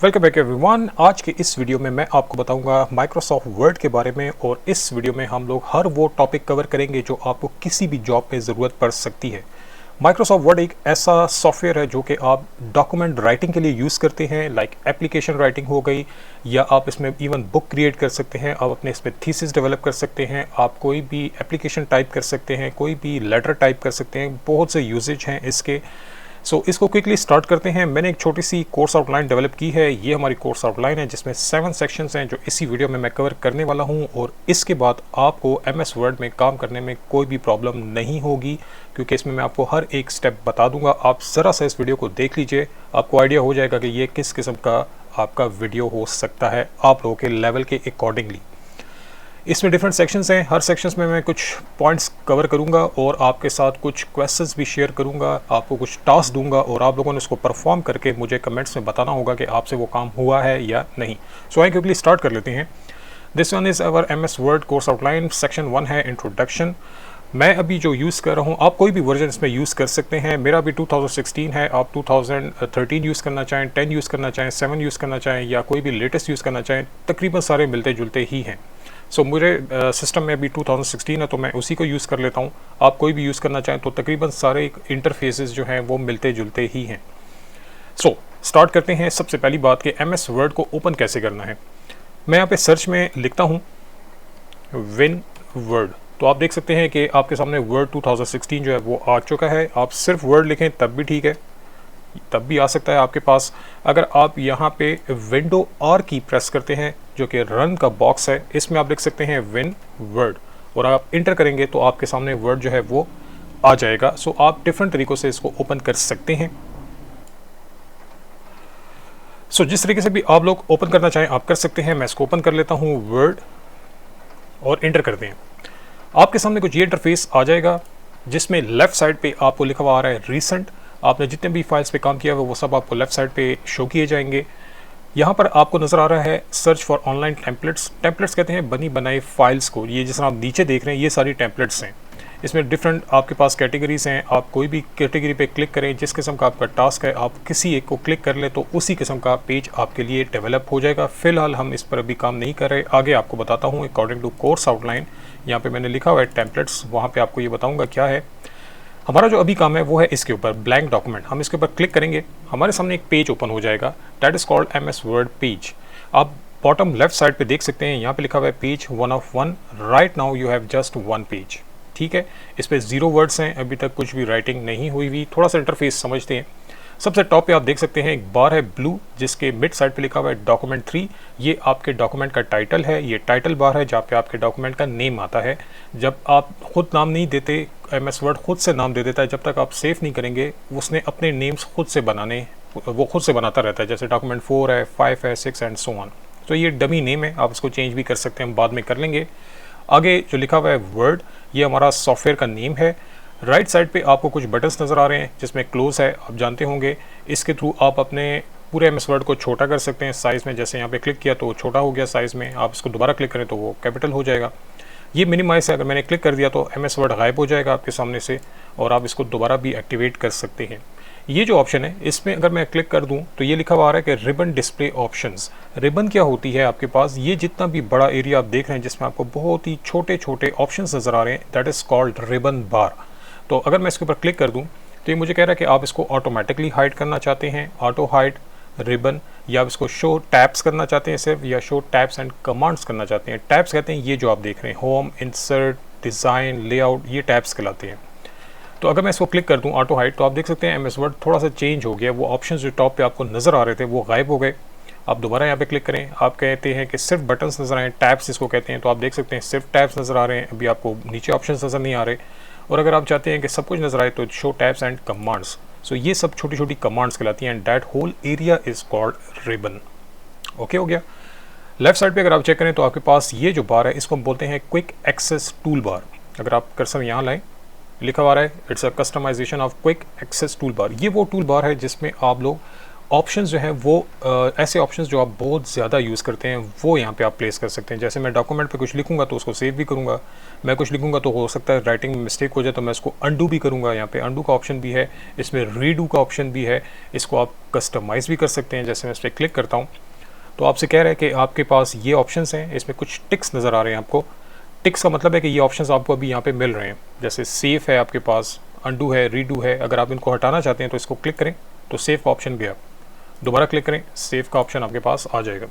Welcome back everyone. आज के इस वीडियो में मैं आपको बताऊंगा माइक्रोसॉफ्ट वर्ड के बारे में, और इस वीडियो में हम लोग हर वो टॉपिक कवर करेंगे जो आपको किसी भी जॉब पे ज़रूरत पड़ सकती है। माइक्रोसॉफ्ट वर्ड एक ऐसा सॉफ्टवेयर है जो कि आप डॉक्यूमेंट राइटिंग के लिए यूज़ करते हैं, लाइक एप्लीकेशन राइटिंग हो गई, या आप इसमें इवन बुक क्रिएट कर सकते हैं, आप अपने इसमें थीसिस डेवलप कर सकते हैं, आप कोई भी एप्लीकेशन टाइप कर सकते हैं, कोई भी लेटर टाइप कर सकते हैं। बहुत से यूजेज हैं इसके। इसको क्विकली स्टार्ट करते हैं। मैंने एक छोटी सी कोर्स आउटलाइन डेवलप की है। ये हमारी कोर्स आउटलाइन है जिसमें 7 सेक्शंस हैं जो इसी वीडियो में मैं कवर करने वाला हूं, और इसके बाद आपको MS वर्ड में काम करने में कोई भी प्रॉब्लम नहीं होगी, क्योंकि इसमें मैं आपको हर एक स्टेप बता दूंगा। आप ज़रा सा इस वीडियो को देख लीजिए, आपको आइडिया हो जाएगा कि ये किस किस्म का आपका वीडियो हो सकता है आप लोगों के लेवल के अकॉर्डिंगली। इसमें डिफरेंट सेक्शंस हैं, हर सेक्शंस में मैं कुछ पॉइंट्स कवर करूंगा और आपके साथ कुछ क्वेश्चंस भी शेयर करूंगा, आपको कुछ टास्क दूंगा और आप लोगों ने उसको परफॉर्म करके मुझे कमेंट्स में बताना होगा कि आपसे वो काम हुआ है या नहीं। आइए क्विकली स्टार्ट कर लेते हैं। This one is our MS word course outline. Section 1 है इंट्रोडक्शन। मैं अभी जो यूज़ कर रहा हूँ, आप कोई भी वर्जन इसमें यूज़ कर सकते हैं। मेरा अभी 2016 है, आप 2013 यूज़ करना चाहें, 10 यूज़ करना चाहें, 7 यूज़ करना चाहें, या कोई भी लेटेस्ट यूज़ करना चाहें, तकरीबन सारे मिलते जुलते ही हैं। मेरे सिस्टम में अभी 2016 है तो मैं उसी को यूज़ कर लेता हूँ। आप कोई भी यूज़ करना चाहें तो तकरीबन सारे इंटरफेसेस जो हैं वो मिलते जुलते ही हैं। स्टार्ट करते हैं। सबसे पहली बात कि MS वर्ड को ओपन कैसे करना है। मैं यहाँ पे सर्च में लिखता हूँ विन वर्ड, तो आप देख सकते हैं कि आपके सामने वर्ड 2016 जो है वो आ चुका है। आप सिर्फ वर्ड लिखें तब भी ठीक है, तब भी आ सकता है आपके पास। अगर आप यहाँ पे विंडो R की प्रेस करते हैं जो कि रन का बॉक्स है, इसमें आप लिख सकते हैं विन वर्ड, और आप इंटर करेंगे तो आपके सामने वर्ड जो है वो आ जाएगा। आप डिफरेंट तरीक़ों से इसको ओपन कर सकते हैं। जिस तरीके से भी आप लोग ओपन करना चाहें आप कर सकते हैं। मैं इसको ओपन कर लेता हूँ वर्ड और इंटर करते हैं। आपके सामने कुछ ये इंटरफेस आ जाएगा जिसमें लेफ़्ट साइड पे आपको लिखा हुआ आ रहा है रिसेंट। आपने जितने भी फाइल्स पे काम किया हुआ वो सब आपको लेफ़्ट साइड पे शो किए जाएंगे। यहाँ पर आपको नज़र आ रहा है search for online templates. Templates कहते हैं बनी बनाई फाइल्स को। ये जिस आप नीचे देख रहे हैं ये सारी टेम्पलेट्स हैं। इसमें डिफरेंट आपके पास कैटेगरीज हैं। आप कोई भी कैटेगरी पे क्लिक करें, जिस किस्म का आपका टास्क है आप किसी एक को क्लिक कर लें तो उसी किस्म का पेज आपके लिए डेवलप हो जाएगा। फिलहाल हम इस पर अभी काम नहीं कर रहे, आगे आपको बताता हूँ अकॉर्डिंग टू कोर्स आउटलाइन। यहाँ पे मैंने लिखा हुआ है टेम्पलेट्स, वहाँ पे आपको ये बताऊँगा क्या है। हमारा जो अभी काम है वो है इसके ऊपर ब्लैंक डॉक्यूमेंट। हम इसके ऊपर क्लिक करेंगे, हमारे सामने एक पेज ओपन हो जाएगा, that is called MS word page. आप बॉटम लेफ्ट साइड पे देख सकते हैं, यहाँ पे लिखा हुआ है page 1 of 1। Right now you have just 1 page. ठीक है, इस पे 0 वर्ड्स हैं, अभी तक कुछ भी राइटिंग नहीं हुई हुई। थोड़ा सा इंटरफेस समझते हैं। सबसे टॉप पे आप देख सकते हैं एक बार है ब्लू, जिसके मिड साइड पे लिखा हुआ है डॉक्यूमेंट 3। ये आपके डॉक्यूमेंट का टाइटल है, ये टाइटल बार है जहाँ पे आपके डॉक्यूमेंट का नेम आता है। जब आप खुद नाम नहीं देते, MS वर्ड खुद से नाम दे देता है, जब तक आप सेव नहीं करेंगे उसने अपने नेम्स खुद से बनाता रहता है। जैसे डॉक्यूमेंट 4 है, 5 है, 6 एंड सो ऑन। तो ये डमी नेम है, आप इसको चेंज भी कर सकते हैं, हम बाद में कर लेंगे। आगे जो लिखा हुआ है वर्ड, ये हमारा सॉफ्टवेयर का नेम है। राइट साइड पे आपको कुछ बटन्स नज़र आ रहे हैं जिसमें क्लोज है, आप जानते होंगे। इसके थ्रू आप अपने पूरे MS वर्ड को छोटा कर सकते हैं साइज़ में। जैसे यहाँ पे क्लिक किया तो वो छोटा हो गया साइज़ में, आप इसको दोबारा क्लिक करें तो वो कैपिटल हो जाएगा। ये मिनिमाइज है, अगर मैंने क्लिक कर दिया तो MS वर्ड गायब हो जाएगा आपके सामने से, और आप इसको दोबारा भी एक्टिवेट कर सकते हैं। ये जो ऑप्शन है इसमें अगर मैं क्लिक कर दूं तो ये लिखा हुआ आ रहा है कि रिबन डिस्प्ले ऑप्शंस। रिबन क्या होती है आपके पास, ये जितना भी बड़ा एरिया आप देख रहे हैं जिसमें आपको बहुत ही छोटे छोटे ऑप्शंस नज़र आ रहे हैं, दैट इज़ कॉल्ड रिबन बार। तो अगर मैं इसके ऊपर क्लिक कर दूं तो ये मुझे कह रहा है कि आप इसको ऑटोमेटिकली हाइड करना चाहते हैं, ऑटो हाइड रिबन, या आप इसको शो टैब्स करना चाहते हैं सिर्फ, या शो टैब्स एंड कमांड्स करना चाहते हैं। टैब्स कहते हैं ये जो आप देख रहे हैं, होम, इंसर्ट, डिज़ाइन, लेआउट, ये टैब्स कहलाते हैं। तो अगर मैं इसको क्लिक कर दूं ऑटो हाइड तो आप देख सकते हैं MS वर्ड थोड़ा सा चेंज हो गया। वो ऑप्शंस जो टॉप पे आपको नज़र आ रहे थे वो गायब हो गए। आप दोबारा यहाँ पे क्लिक करें, आप कहते हैं कि सिर्फ बटन्स नज़र आए, टैब्स इसको कहते हैं, तो आप देख सकते हैं सिर्फ टैब्स नज़र आ रहे हैं, अभी आपको नीचे ऑप्शंस नज़र नहीं आ रहे। और अगर आप चाहते हैं कि सब कुछ नज़र आए तो शो टैब्स एंड कमांड्स। ये सब छोटी छोटी कमांड्स कहलाती हैं, and that whole area is called ribbon. Okay हो गया। लेफ्ट साइड पे अगर आप चेक करें तो आपके पास ये जो बार है इसको हम बोलते हैं क्विक एक्सेस टूल बार। अगर आप कर्सर यहाँ लाएं, लिखा हुआ है it's a customization of quick access tool bar. ये वो टूल बार है जिसमें आप लोग ऑप्शंस जो हैं वो ऐसे ऑप्शंस जो आप बहुत ज़्यादा यूज़ करते हैं वो यहाँ पे आप प्लेस कर सकते हैं। जैसे मैं डॉक्यूमेंट पे कुछ लिखूंगा तो उसको सेव भी करूँगा, मैं कुछ लिखूंगा तो हो सकता है राइटिंग में मिस्टेक हो जाए तो मैं उसको अंडू भी करूँगा। यहाँ पे अंडू का ऑप्शन भी है, इसमें रीडू का ऑप्शन भी है, इसको आप कस्टमाइज़ भी कर सकते हैं। जैसे मैं इस पर क्लिक करता हूँ तो आपसे कह रहा है कि आपके पास ये ऑप्शंस हैं, इसमें कुछ टिक्स नज़र आ रहे हैं आपको। टिक्स का मतलब है कि ये ऑप्शंस आपको अभी यहाँ पे मिल रहे हैं। जैसे सेफ है आपके पास, अंडू है, रीडू है। अगर आप इनको हटाना चाहते हैं तो इसको क्लिक करें तो सेव का ऑप्शन गया, दोबारा क्लिक करें सेव का ऑप्शन आपके पास आ जाएगा।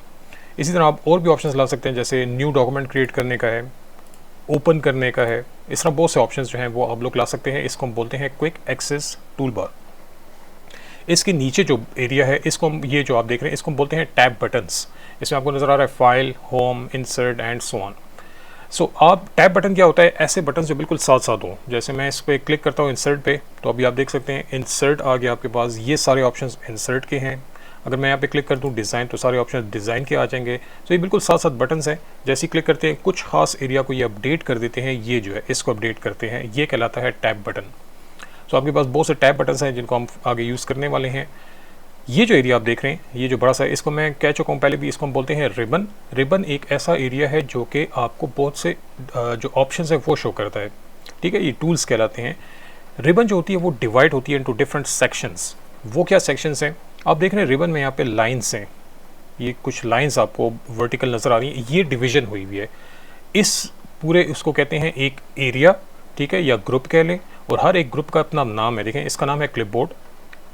इसी तरह आप और भी ऑप्शंस ला सकते हैं, जैसे न्यू डॉक्यूमेंट क्रिएट करने का है, ओपन करने का है। इस तरह बहुत से ऑप्शंस जो हैं वो आप लोग ला सकते हैं। इसको हम बोलते हैं क्विक एक्सेस टूल बार। इसके नीचे जो एरिया है इसको हम, ये जो आप देख रहे हैं इसको हम बोलते हैं टैब बटन्स। इसमें आपको नज़र आ रहा है file, home, insert and so on. So आप टैब बटन क्या होता है, ऐसे बटन जो बिल्कुल साथ साथ हों। जैसे मैं इस पर क्लिक करता हूँ इंसर्ट पे तो अभी आप देख सकते हैं इंसर्ट आ गया आपके पास। ये सारे ऑप्शंस इंसर्ट के हैं। अगर मैं यहाँ पे क्लिक कर दूँ डिज़ाइन तो सारे ऑप्शन डिज़ाइन के आ जाएंगे। तो ये बिल्कुल साथ साथ बटन्स हैं। जैसे ही क्लिक करते हैं कुछ खास एरिया को ये अपडेट कर देते हैं, ये जो है इसको अपडेट करते हैं, ये कहलाता है टैब बटन। तो आपके पास बहुत से टैब बटन्स हैं जिनको हम आगे यूज़ करने वाले हैं। ये जो एरिया आप देख रहे हैं ये जो बड़ा सा है, इसको मैं कह चुका हूँ पहले भी, इसको हम बोलते हैं रिबन। रिबन एक ऐसा एरिया है जो कि आपको बहुत से जो ऑप्शंस है वो शो करता है। ठीक है, ये टूल्स कहलाते हैं। रिबन जो होती है वो डिवाइड होती है इनटू डिफरेंट सेक्शंस। वो क्या सेक्शंस हैं आप देख रहे हैं रिबन में, यहाँ पे लाइन्स हैं, ये कुछ लाइन्स आपको वर्टिकल नज़र आ रही हैं, ये डिवीज़न हुई हुई है। इस पूरे उसको कहते हैं एक एरिया, ठीक है, या ग्रुप कह लें। और हर एक ग्रुप का अपना नाम है। देखें इसका नाम है क्लिपबोर्ड,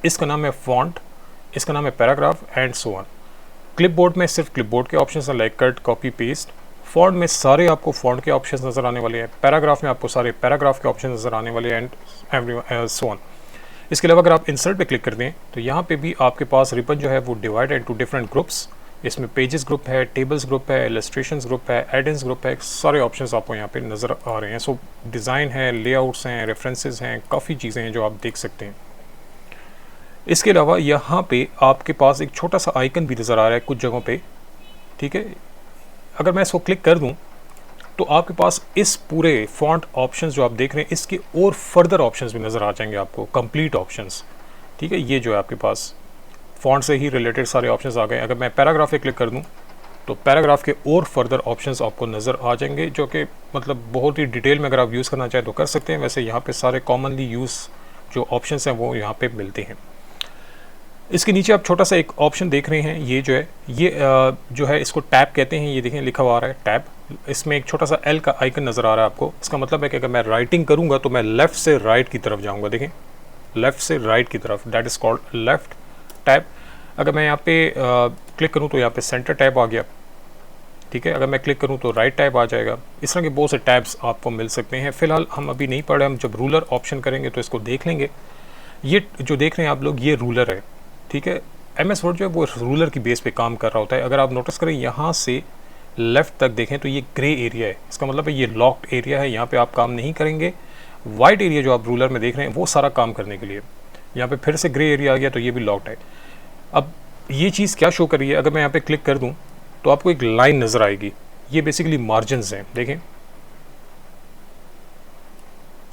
इसका नाम है फॉन्ट, इसका नाम है paragraph and so on. Clipboard में सिर्फ क्लिपबोर्ड के ऑप्शंस हैं like cut, copy, paste. Font में सारे आपको फॉन्ट के ऑप्शंस नज़र आने वाले हैं। पैराग्राफ में आपको सारे पैराग्राफ के ऑप्शन नज़र आने वाले हैं एंड एवरी सो ऑन। इसके अलावा अगर आप इंसर्ट पे क्लिक कर दें तो यहाँ पे भी आपके पास रिबन जो है वो डिवाइड इनटू डिफरेंट ग्रुप्स। इसमें पेजेस ग्रुप है, टेबल्स ग्रुप है, इलस्ट्रेशंस ग्रुप है, एड-इन्स ग्रुप है, सारे ऑप्शंस आपको यहाँ पे नज़र आ रहे हैं। सो डिज़ाइन है, लेआउट्स हैं, रेफरेंसेस हैं, काफ़ी चीज़ें हैं जो आप देख सकते हैं। इसके अलावा यहाँ पे आपके पास एक छोटा सा आइकन भी नज़र आ रहा है कुछ जगहों पे, ठीक है। अगर मैं इसको क्लिक कर दूँ तो आपके पास इस पूरे फॉन्ट ऑप्शंस जो आप देख रहे हैं इसके और फर्दर ऑप्शंस भी नज़र आ जाएंगे आपको, कंप्लीट ऑप्शंस। ठीक है, ये जो है आपके पास फॉन्ट से ही रिलेटेड सारे ऑप्शंस आ गए। अगर मैं पैराग्राफ पे क्लिक कर दूं तो पैराग्राफ के और फर्दर ऑप्शंस आपको नज़र आ जाएंगे, जो कि मतलब बहुत ही डिटेल में अगर आप यूज़ करना चाहें तो कर सकते हैं। वैसे यहाँ पे सारे कॉमनली यूज़ जो ऑप्शंस हैं वो यहाँ पे मिलते हैं। इसके नीचे आप छोटा सा एक ऑप्शन देख रहे हैं, ये जो है ये जो है इसको टैब कहते हैं। ये देखें लिखा हुआ आ रहा है टैब, इसमें एक छोटा सा एल का आइकन नज़र आ रहा है आपको। इसका मतलब है कि अगर मैं राइटिंग करूँगा तो मैं लेफ़्ट से राइट की तरफ जाऊँगा। देखें लेफ़्ट से राइट की तरफ, that is called left tab. अगर मैं यहाँ पे क्लिक करूँ तो यहाँ पे सेंटर टैब आ गया, ठीक है। अगर मैं क्लिक करूँ तो राइट टैब आ जाएगा। इस तरह के बहुत से टैब्स आपको मिल सकते हैं। फ़िलहाल हम अभी नहीं पढ़ रहे, हम जब रूलर ऑप्शन करेंगे तो इसको देख लेंगे। ये जो देख रहे हैं आप लोग ये रूलर है, ठीक है। MS वर्ड जो है वो रूलर की बेस पे काम कर रहा होता है। अगर आप नोटिस करें यहाँ से लेफ़्ट तक देखें तो ये ग्रे एरिया है, इसका मतलब है ये लॉक्ड एरिया है, यहाँ पे आप काम नहीं करेंगे। वाइट एरिया जो आप रूलर में देख रहे हैं वो सारा काम करने के लिए। यहाँ पे फिर से ग्रे एरिया आ गया तो ये भी लॉक्ड है। अब ये चीज़ क्या शो कर रही है, अगर मैं यहाँ पे क्लिक कर दूँ तो आपको एक लाइन नज़र आएगी। ये बेसिकली मार्जिनस हैं, देखें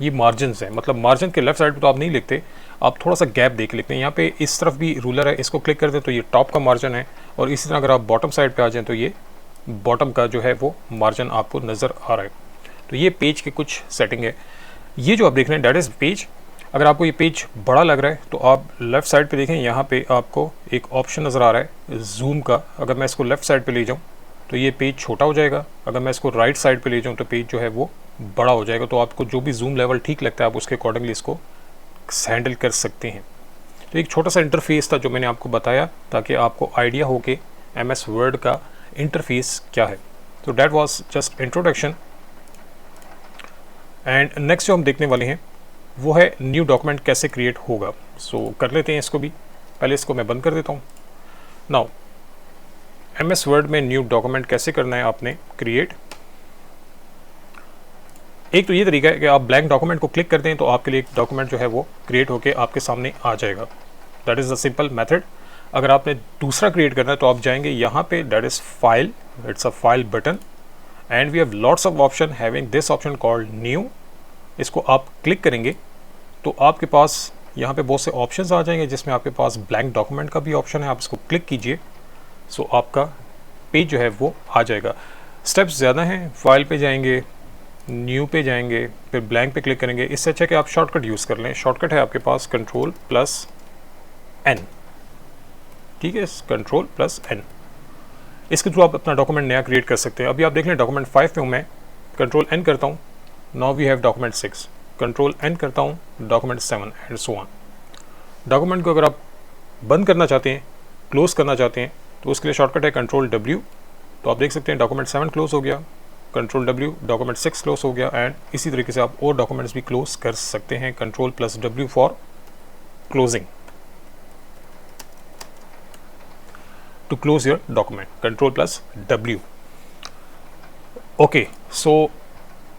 ये मार्जिनस हैं। मतलब मार्जिन के लेफ्ट साइड पे तो आप नहीं लिखते, आप थोड़ा सा गैप देख लिखते हैं। यहाँ पे इस तरफ भी रूलर है, इसको क्लिक कर दें तो ये टॉप का मार्जिन है। और इसी तरह अगर आप बॉटम साइड पे आ जाएं तो ये बॉटम का जो है वो मार्जिन आपको नज़र आ रहा है। तो ये पेज के कुछ सेटिंग है। ये जो आप देख रहे हैं डैट इज़ पेज। अगर आपको ये पेज बड़ा लग रहा है तो आप लेफ़्ट साइड पे देखें, यहाँ पे आपको एक ऑप्शन नज़र आ रहा है जूम का। अगर मैं इसको लेफ़्ट साइड पे ले जाऊँ तो ये पेज छोटा हो जाएगा। अगर मैं इसको राइट साइड पे ले जाऊँ तो पेज जो है वो बड़ा हो जाएगा। तो आपको जो भी जूम लेवल ठीक लगता है आप उसके अकॉर्डिंगली इसको हैंडल कर सकते हैं। तो एक छोटा सा इंटरफेस था जो मैंने आपको बताया ताकि आपको आइडिया हो कि MS वर्ड का इंटरफेस क्या है। तो that was just introduction. And next जो हम देखने वाले हैं वो है न्यू डॉक्यूमेंट कैसे क्रिएट होगा। सो कर लेते हैं इसको भी। पहले इसको मैं बंद कर देता हूँ। नाउ MS वर्ड में न्यू डॉक्यूमेंट कैसे करना है आपने क्रिएट। एक तो ये तरीका है कि आप ब्लैंक डॉक्यूमेंट को क्लिक कर दें तो आपके लिए एक डॉक्यूमेंट जो है वो क्रिएट होके आपके सामने आ जाएगा। That is the simple method. अगर आपने दूसरा क्रिएट करना है तो आप जाएंगे यहाँ पे, that is file, it's a file button and we have lots of option having this option called new. इसको आप क्लिक करेंगे तो आपके पास यहाँ पे बहुत से ऑप्शंस आ जाएंगे जिसमें आपके पास ब्लैंक डॉक्यूमेंट का भी ऑप्शन है, आप इसको क्लिक कीजिए। सो आपका पेज जो है वो आ जाएगा। स्टेप्स ज़्यादा हैं, फाइल पे जाएंगे, न्यू पे जाएंगे, फिर ब्लैंक पे क्लिक करेंगे। इससे अच्छा कि आप शॉर्टकट यूज़ कर लें। शॉर्टकट है आपके पास Ctrl+N, ठीक है, Ctrl+N। इसके थ्रू आप अपना डॉक्यूमेंट नया क्रिएट कर सकते हैं। अभी आप देख लें डॉक्यूमेंट 5 में हूँ मैं, Ctrl+N करता हूँ, now we have document 6, Ctrl+N करता हूँ, document 7 and so on. Document को अगर आप बंद करना चाहते हैं, क्लोज करना चाहते हैं, तो उसके लिए शॉर्टकट है Ctrl+W। तो आप देख सकते हैं डॉक्यूमेंट 7 क्लोज हो गया, Ctrl+W, डॉक्यूमेंट 6 क्लोज हो गया, एंड इसी तरीके से आप और डॉक्यूमेंट्स भी क्लोज कर सकते हैं। Ctrl+W for closing, to close your document, Ctrl+W। Okay, so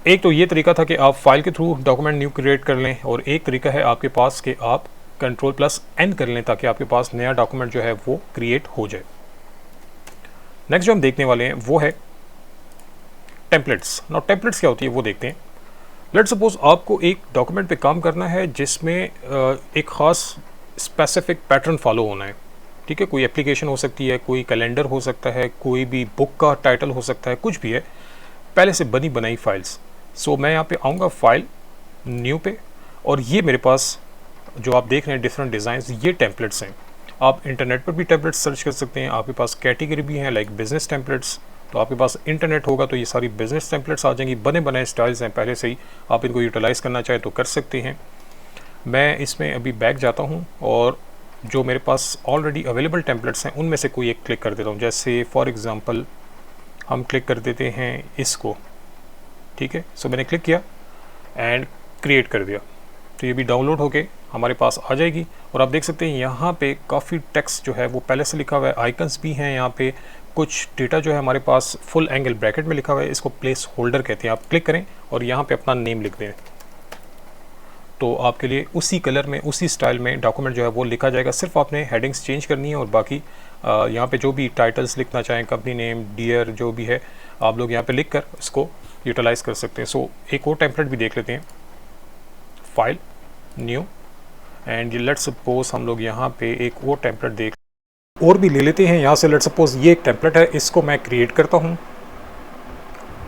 एक तो ये तरीका था कि आप फाइल के थ्रू डॉक्यूमेंट न्यू क्रिएट कर लें, और एक तरीका है आपके पास कि आप Ctrl+N कर लें ताकि आपके पास नया डॉक्यूमेंट जो है वो क्रिएट हो जाए। नेक्स्ट जो हम देखने वाले हैं वो है टेम्पलेट्स। नाउ टेम्पलेट्स क्या होती है वो देखते हैं। लेट्स सपोज आपको एक डॉक्यूमेंट पे काम करना है जिसमें एक ख़ास स्पेसिफिक पैटर्न फॉलो होना है, ठीक है। कोई एप्लीकेशन हो सकती है, कोई कैलेंडर हो सकता है, कोई भी बुक का टाइटल हो सकता है, कुछ भी है, पहले से बनी बनाई फाइल्स। सो मैं यहाँ पे आऊँगा फाइल, न्यू पे, और ये मेरे पास जो आप देख रहे हैं डिफरेंट डिज़ाइंस, ये टेम्पलेट्स हैं। आप इंटरनेट पर भी टेम्पलेट्स सर्च कर सकते हैं। आपके पास कैटेगरी भी हैं लाइक बिजनेस टेम्पलेट्स, तो आपके पास इंटरनेट होगा तो ये सारी बिजनेस टेम्पलेट्स आ जाएंगी। बने बनाए स्टाइल्स हैं पहले से ही, आप इनको यूटिलाइज़ करना चाहें तो कर सकते हैं। मैं इसमें अभी बैक जाता हूँ और जो मेरे पास ऑलरेडी अवेलेबल टेम्पलेट्स हैं उनमें से कोई एक क्लिक कर देता हूँ। जैसे फॉर एग्ज़ाम्पल हम क्लिक कर देते हैं इसको, ठीक है। सो मैंने क्लिक किया एंड क्रिएट कर दिया, तो ये भी डाउनलोड होके हमारे पास आ जाएगी। और आप देख सकते हैं यहाँ पे काफ़ी टेक्स्ट जो है वो पहले से लिखा हुआ है, आइकन्स भी हैं यहाँ पे, कुछ डेटा जो है हमारे पास फुल एंगल ब्रैकेट में लिखा हुआ है, इसको प्लेस होल्डर कहते हैं। आप क्लिक करें और यहाँ पे अपना नेम लिख दें, तो आपके लिए उसी कलर में उसी स्टाइल में डॉक्यूमेंट जो है वो लिखा जाएगा। सिर्फ आपने हेडिंग्स चेंज करनी है और बाकी यहाँ पे जो भी टाइटल्स लिखना चाहें, कंपनी नेम, डियर, जो भी है, आप लोग यहाँ पे लिख कर इसको यूटिलाइज़ कर सकते हैं। सो एक और टेम्पलेट भी देख लेते हैं, file, new, and let's suppose हम लोग यहाँ पे एक और टेम्पलेट देख और भी ले लेते हैं यहाँ से। लेट्स सपोज ये एक टेम्पलेट है, इसको मैं क्रिएट करता हूँ,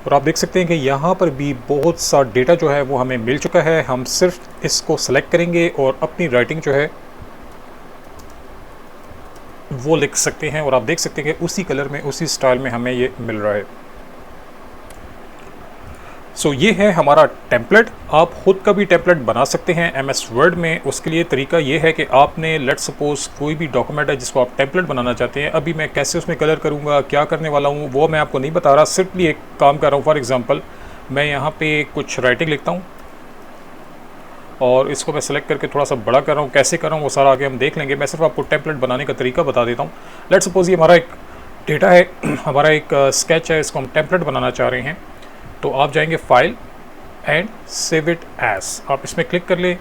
और आप देख सकते हैं कि यहाँ पर भी बहुत सा डेटा जो है वो हमें मिल चुका है। हम सिर्फ इसको सेलेक्ट करेंगे और अपनी राइटिंग जो है वो लिख सकते हैं, और आप देख सकते हैं कि उसी कलर में उसी स्टाइल में हमें ये मिल रहा है। सो ये है हमारा टेम्पलेट। आप ख़ुद का भी टेम्पलेट बना सकते हैं MS वर्ड में। उसके लिए तरीका ये है कि आपने लेट्स सपोज कोई भी डॉक्यूमेंट है जिसको आप टेम्पलेट बनाना चाहते हैं। अभी मैं कैसे उसमें कलर करूँगा, क्या करने वाला हूँ, वो मैं आपको नहीं बता रहा, सिर्फली एक काम कर रहा हूँ। फॉर एग्ज़ाम्पल मैं यहाँ पे कुछ राइटिंग लिखता हूँ और इसको मैं सेलेक्ट करके थोड़ा सा बड़ा कर रहा हूँ। कैसे कर रहा हूँ वो सारा आगे हम देख लेंगे। मैं सिर्फ आपको टेम्पलेट बनाने का तरीका बता देता हूँ। लेट्स सपोज ये हमारा एक डेटा है, हमारा एक स्केच है, इसको हम टेम्पलेट बनाना चाह रहे हैं। तो आप जाएंगे file and save it as, आप इसमें क्लिक कर लें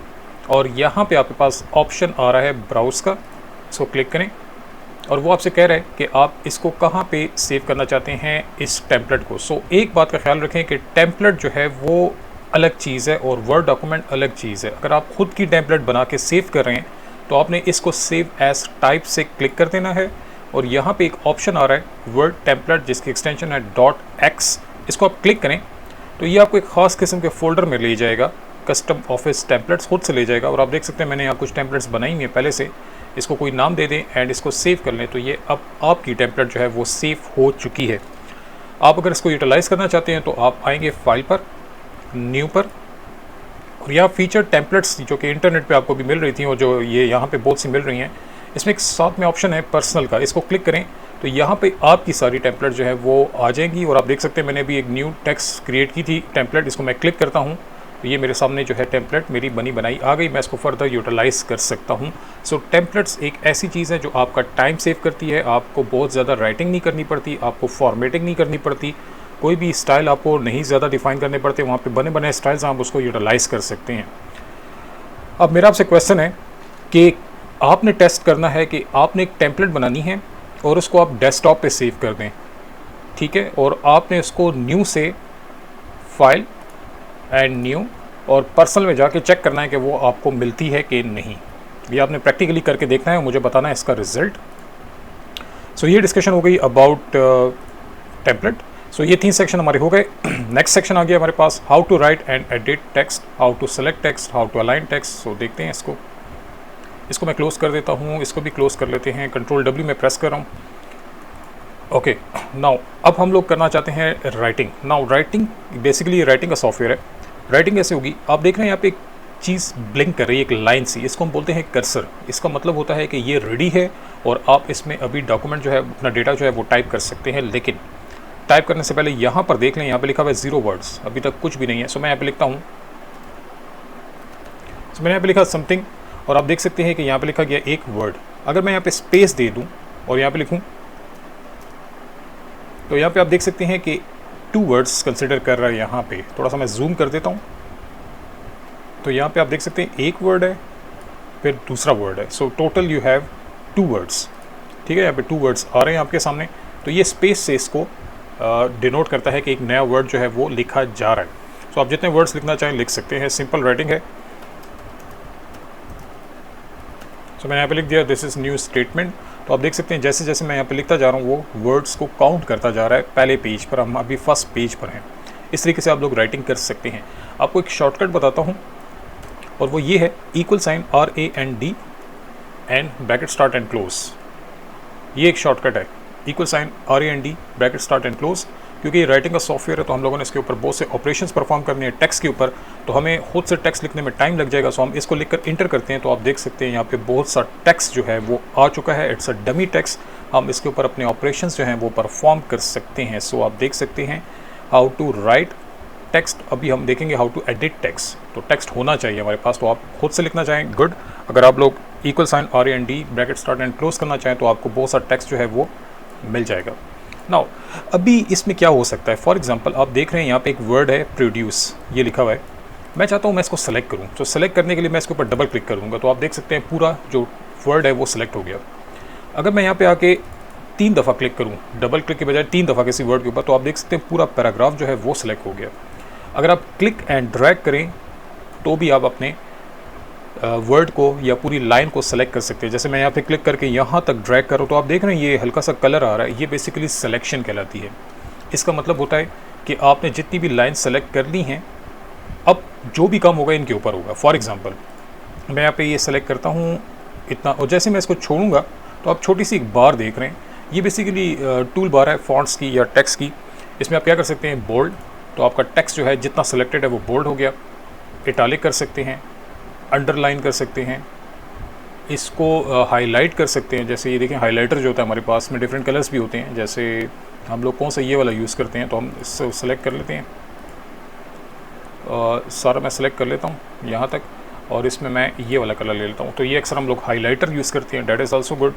और यहाँ पे आपके पास ऑप्शन आ रहा है ब्राउज़ का, इसको क्लिक करें और वो आपसे कह रहा है कि आप इसको कहाँ पे सेव करना चाहते हैं इस टेम्पलेट को। सो एक बात का ख्याल रखें कि टेम्पलेट जो है वो अलग चीज़ है और वर्ड डॉक्यूमेंट अलग चीज़ है। अगर आप खुद की टेम्पलेट बना के सेव कर रहे हैं तो आपने इसको सेव एज टाइप से क्लिक कर देना है, और यहाँ पे एक ऑप्शन आ रहा है वर्ड टेम्पलेट जिसकी एक्सटेंशन है .x, इसको आप क्लिक करें तो ये आपको एक ख़ास किस्म के फ़ोल्डर में ले जाएगा, कस्टम ऑफिस टेम्पलेट्स खुद से ले जाएगा। और आप देख सकते हैं मैंने यहाँ कुछ टेम्पलेट्स बनाई हुई हैं पहले से, इसको कोई नाम दे दें एंड इसको सेव कर लें तो ये अब आपकी टेम्पलेट जो है वो सेव हो चुकी है। आप अगर इसको यूटिलाइज़ करना चाहते हैं तो आप आएंगे फाइल पर, न्यू पर, और यहाँ फीचर टेम्पलेट्स जो कि इंटरनेट पे आपको भी मिल रही थी और जो ये यहाँ पे बहुत सी मिल रही हैं, इसमें एक साथ में ऑप्शन है पर्सनल का, इसको क्लिक करें तो यहाँ पे आपकी सारी टेम्पलेट जो है वो आ जाएंगी। और आप देख सकते हैं मैंने भी एक न्यू टेक्स्ट क्रिएट की थी टेम्पलेट, इसको मैं क्लिक करता हूँ तो ये मेरे सामने जो है टेम्पलेट मेरी बनी बनाई आ गई। मैं इसको फर्दर यूटिलाइज़ कर सकता हूँ। सो टेम्पलेट्स एक ऐसी चीज़ है जो आपका टाइम सेव करती है, आपको बहुत ज़्यादा राइटिंग नहीं करनी पड़ती, आपको फॉर्मेटिंग नहीं करनी पड़ती, कोई भी स्टाइल आपको नहीं ज़्यादा डिफ़ाइन करने पड़ते, वहाँ पे बने बनाए स्टाइल्स आप उसको यूटिलाइज़ कर सकते हैं। अब मेरा आपसे क्वेश्चन है कि आपने टेस्ट करना है कि आपने एक टेम्पलेट बनानी है और उसको आप डेस्कटॉप पे सेव कर दें, ठीक है, और आपने उसको न्यू से फाइल एंड न्यू और पर्सनल में जाके चेक करना है कि वो आपको मिलती है कि नहीं। ये आपने प्रैक्टिकली करके देखना है और मुझे बताना है इसका रिजल्ट। सो ये डिस्कशन हो गई अबाउट टेम्पलेट। सो ये 3 सेक्शन हमारे हो गए। नेक्स्ट सेक्शन आ गया हमारे पास, how to write and edit text, how to select text, how to align text. So देखते हैं इसको मैं क्लोज कर देता हूँ, इसको भी क्लोज कर लेते हैं, कंट्रोल W में प्रेस कर रहा हूँ। ओके, नाउ अब हम लोग करना चाहते हैं writing. Now writing basically writing का सॉफ्टवेयर है। राइटिंग कैसे होगी, आप देख रहे हैं यहाँ पे एक चीज़ ब्लिंक कर रही है, एक लाइन सी, इसको हम बोलते हैं कर्सर। इसका मतलब होता है कि ये रेडी है और आप इसमें अभी डॉक्यूमेंट जो है, अपना डेटा जो है वो टाइप कर सकते हैं। लेकिन टाइप करने से पहले यहाँ पर देख लें, यहाँ पे लिखा हुआ है 0 वर्ड्स, अभी तक कुछ भी नहीं है। सो मैं यहाँ पे लिखता हूँ, मैंने यहाँ पे लिखा समथिंग और आप देख सकते हैं कि यहाँ पे लिखा गया एक वर्ड। अगर मैं यहाँ पे स्पेस दे दूँ और यहाँ पे लिखूँ तो यहाँ पे आप देख सकते हैं कि 2 वर्ड्स कंसिडर कर रहा है। यहाँ पे थोड़ा सा मैं जूम कर देता हूँ तो यहाँ पे आप देख सकते हैं एक वर्ड है, फिर दूसरा वर्ड है। So total you have 2 words. ठीक है, यहाँ पे 2 वर्ड्स आ रहे हैं आपके सामने। तो ये स्पेस से इसको डिनोट करता है कि एक नया वर्ड जो है वो लिखा जा रहा है। सो आप जितने वर्ड्स लिखना चाहें लिख सकते हैं, सिंपल राइटिंग है। सो मैंने यहाँ पे लिख दिया दिस इज़ न्यू स्टेटमेंट। तो आप देख सकते हैं जैसे जैसे मैं यहाँ पे लिखता जा रहा हूँ वो वर्ड्स को काउंट करता जा रहा है। पहले पेज पर, हम अभी फर्स्ट पेज पर हैं। इस तरीके से आप लोग राइटिंग कर सकते हैं। आपको एक शॉर्टकट बताता हूँ और वो ये है =RAND and bracket start and close. ये एक शॉर्टकट है, =RAND bracket start and close. क्योंकि ये राइटिंग का सॉफ्टवेयर है तो हम लोगों ने इसके ऊपर बहुत से ऑपरेशंस परफॉर्म करने हैं टेक्स्ट के ऊपर, तो हमें खुद से टेक्स्ट लिखने में टाइम लग जाएगा। सो हम इसको लिखकर इंटर करते हैं तो आप देख सकते हैं यहाँ पे बहुत सा टेक्स्ट जो है वो आ चुका है। It's a dummy text. हम इसके ऊपर अपने ऑपरेशंस जो हैं वो परफॉर्म कर सकते हैं। सो आप देख सकते हैं हाउ टू राइट टेक्स्ट। अभी हम देखेंगे हाउ टू एडिट टेक्स्ट। तो टेक्स्ट होना चाहिए हमारे पास, तो आप खुद से लिखना चाहें गुड। अगर आप लोग =RAND bracket start and close करना चाहें तो आपको बहुत सा टेक्स्ट जो है वो मिल जाएगा। नाउ अभी इसमें क्या हो सकता है, फॉर एग्जांपल आप देख रहे हैं यहाँ पे एक वर्ड है प्रोड्यूस, ये लिखा हुआ है। मैं चाहता हूँ मैं इसको सेलेक्ट करूँ, तो सेलेक्ट करने के लिए मैं इसके ऊपर डबल क्लिक करूँगा तो आप देख सकते हैं पूरा जो वर्ड है वो सिलेक्ट हो गया। अगर मैं यहाँ पे आके 3 दफ़ा क्लिक करूँ, डबल क्लिक के बजाय 3 दफ़ा किसी वर्ड के ऊपर, तो आप देख सकते हैं पूरा पैराग्राफ जो है वो सिलेक्ट हो गया। अगर आप क्लिक एंड ड्रैग करें तो भी आप अपने वर्ड को या पूरी लाइन को सेलेक्ट कर सकते हैं। जैसे मैं यहाँ पे क्लिक करके यहाँ तक ड्रैग करूँ तो आप देख रहे हैं ये हल्का सा कलर आ रहा है, ये बेसिकली सिलेक्शन कहलाती है। इसका मतलब होता है कि आपने जितनी भी लाइन सेलेक्ट कर ली हैं, अब जो भी काम होगा इनके ऊपर होगा। फॉर एग्ज़ाम्पल मैं यहाँ पे ये सेलेक्ट करता हूँ इतना, और जैसे मैं इसको छोड़ूंगा तो आप छोटी सी एक बार देख रहे हैं, ये बेसिकली टूल बार है फॉन्ट्स की या टेक्स्ट की। इसमें आप क्या कर सकते हैं, बोल्ड, तो आपका टेक्स्ट जो है जितना सेलेक्टेड है वो बोल्ड हो गया। इटालिक कर सकते हैं, अंडरलाइन कर सकते हैं, इसको हाईलाइट कर सकते हैं। जैसे ये देखें हाईलाइटर जो होता है हमारे पास में डिफरेंट कलर्स भी होते हैं। जैसे हम लोग कौन सा ये वाला यूज़ करते हैं तो हम इससे सेलेक्ट कर लेते हैं, सारा मैं सेलेक्ट कर लेता हूँ यहाँ तक, और इसमें मैं ये वाला कलर ले लेता हूँ। तो ये अक्सर हम लोग हाईलाइटर यूज़ करते हैं, डैट इज़ आल्सो गुड।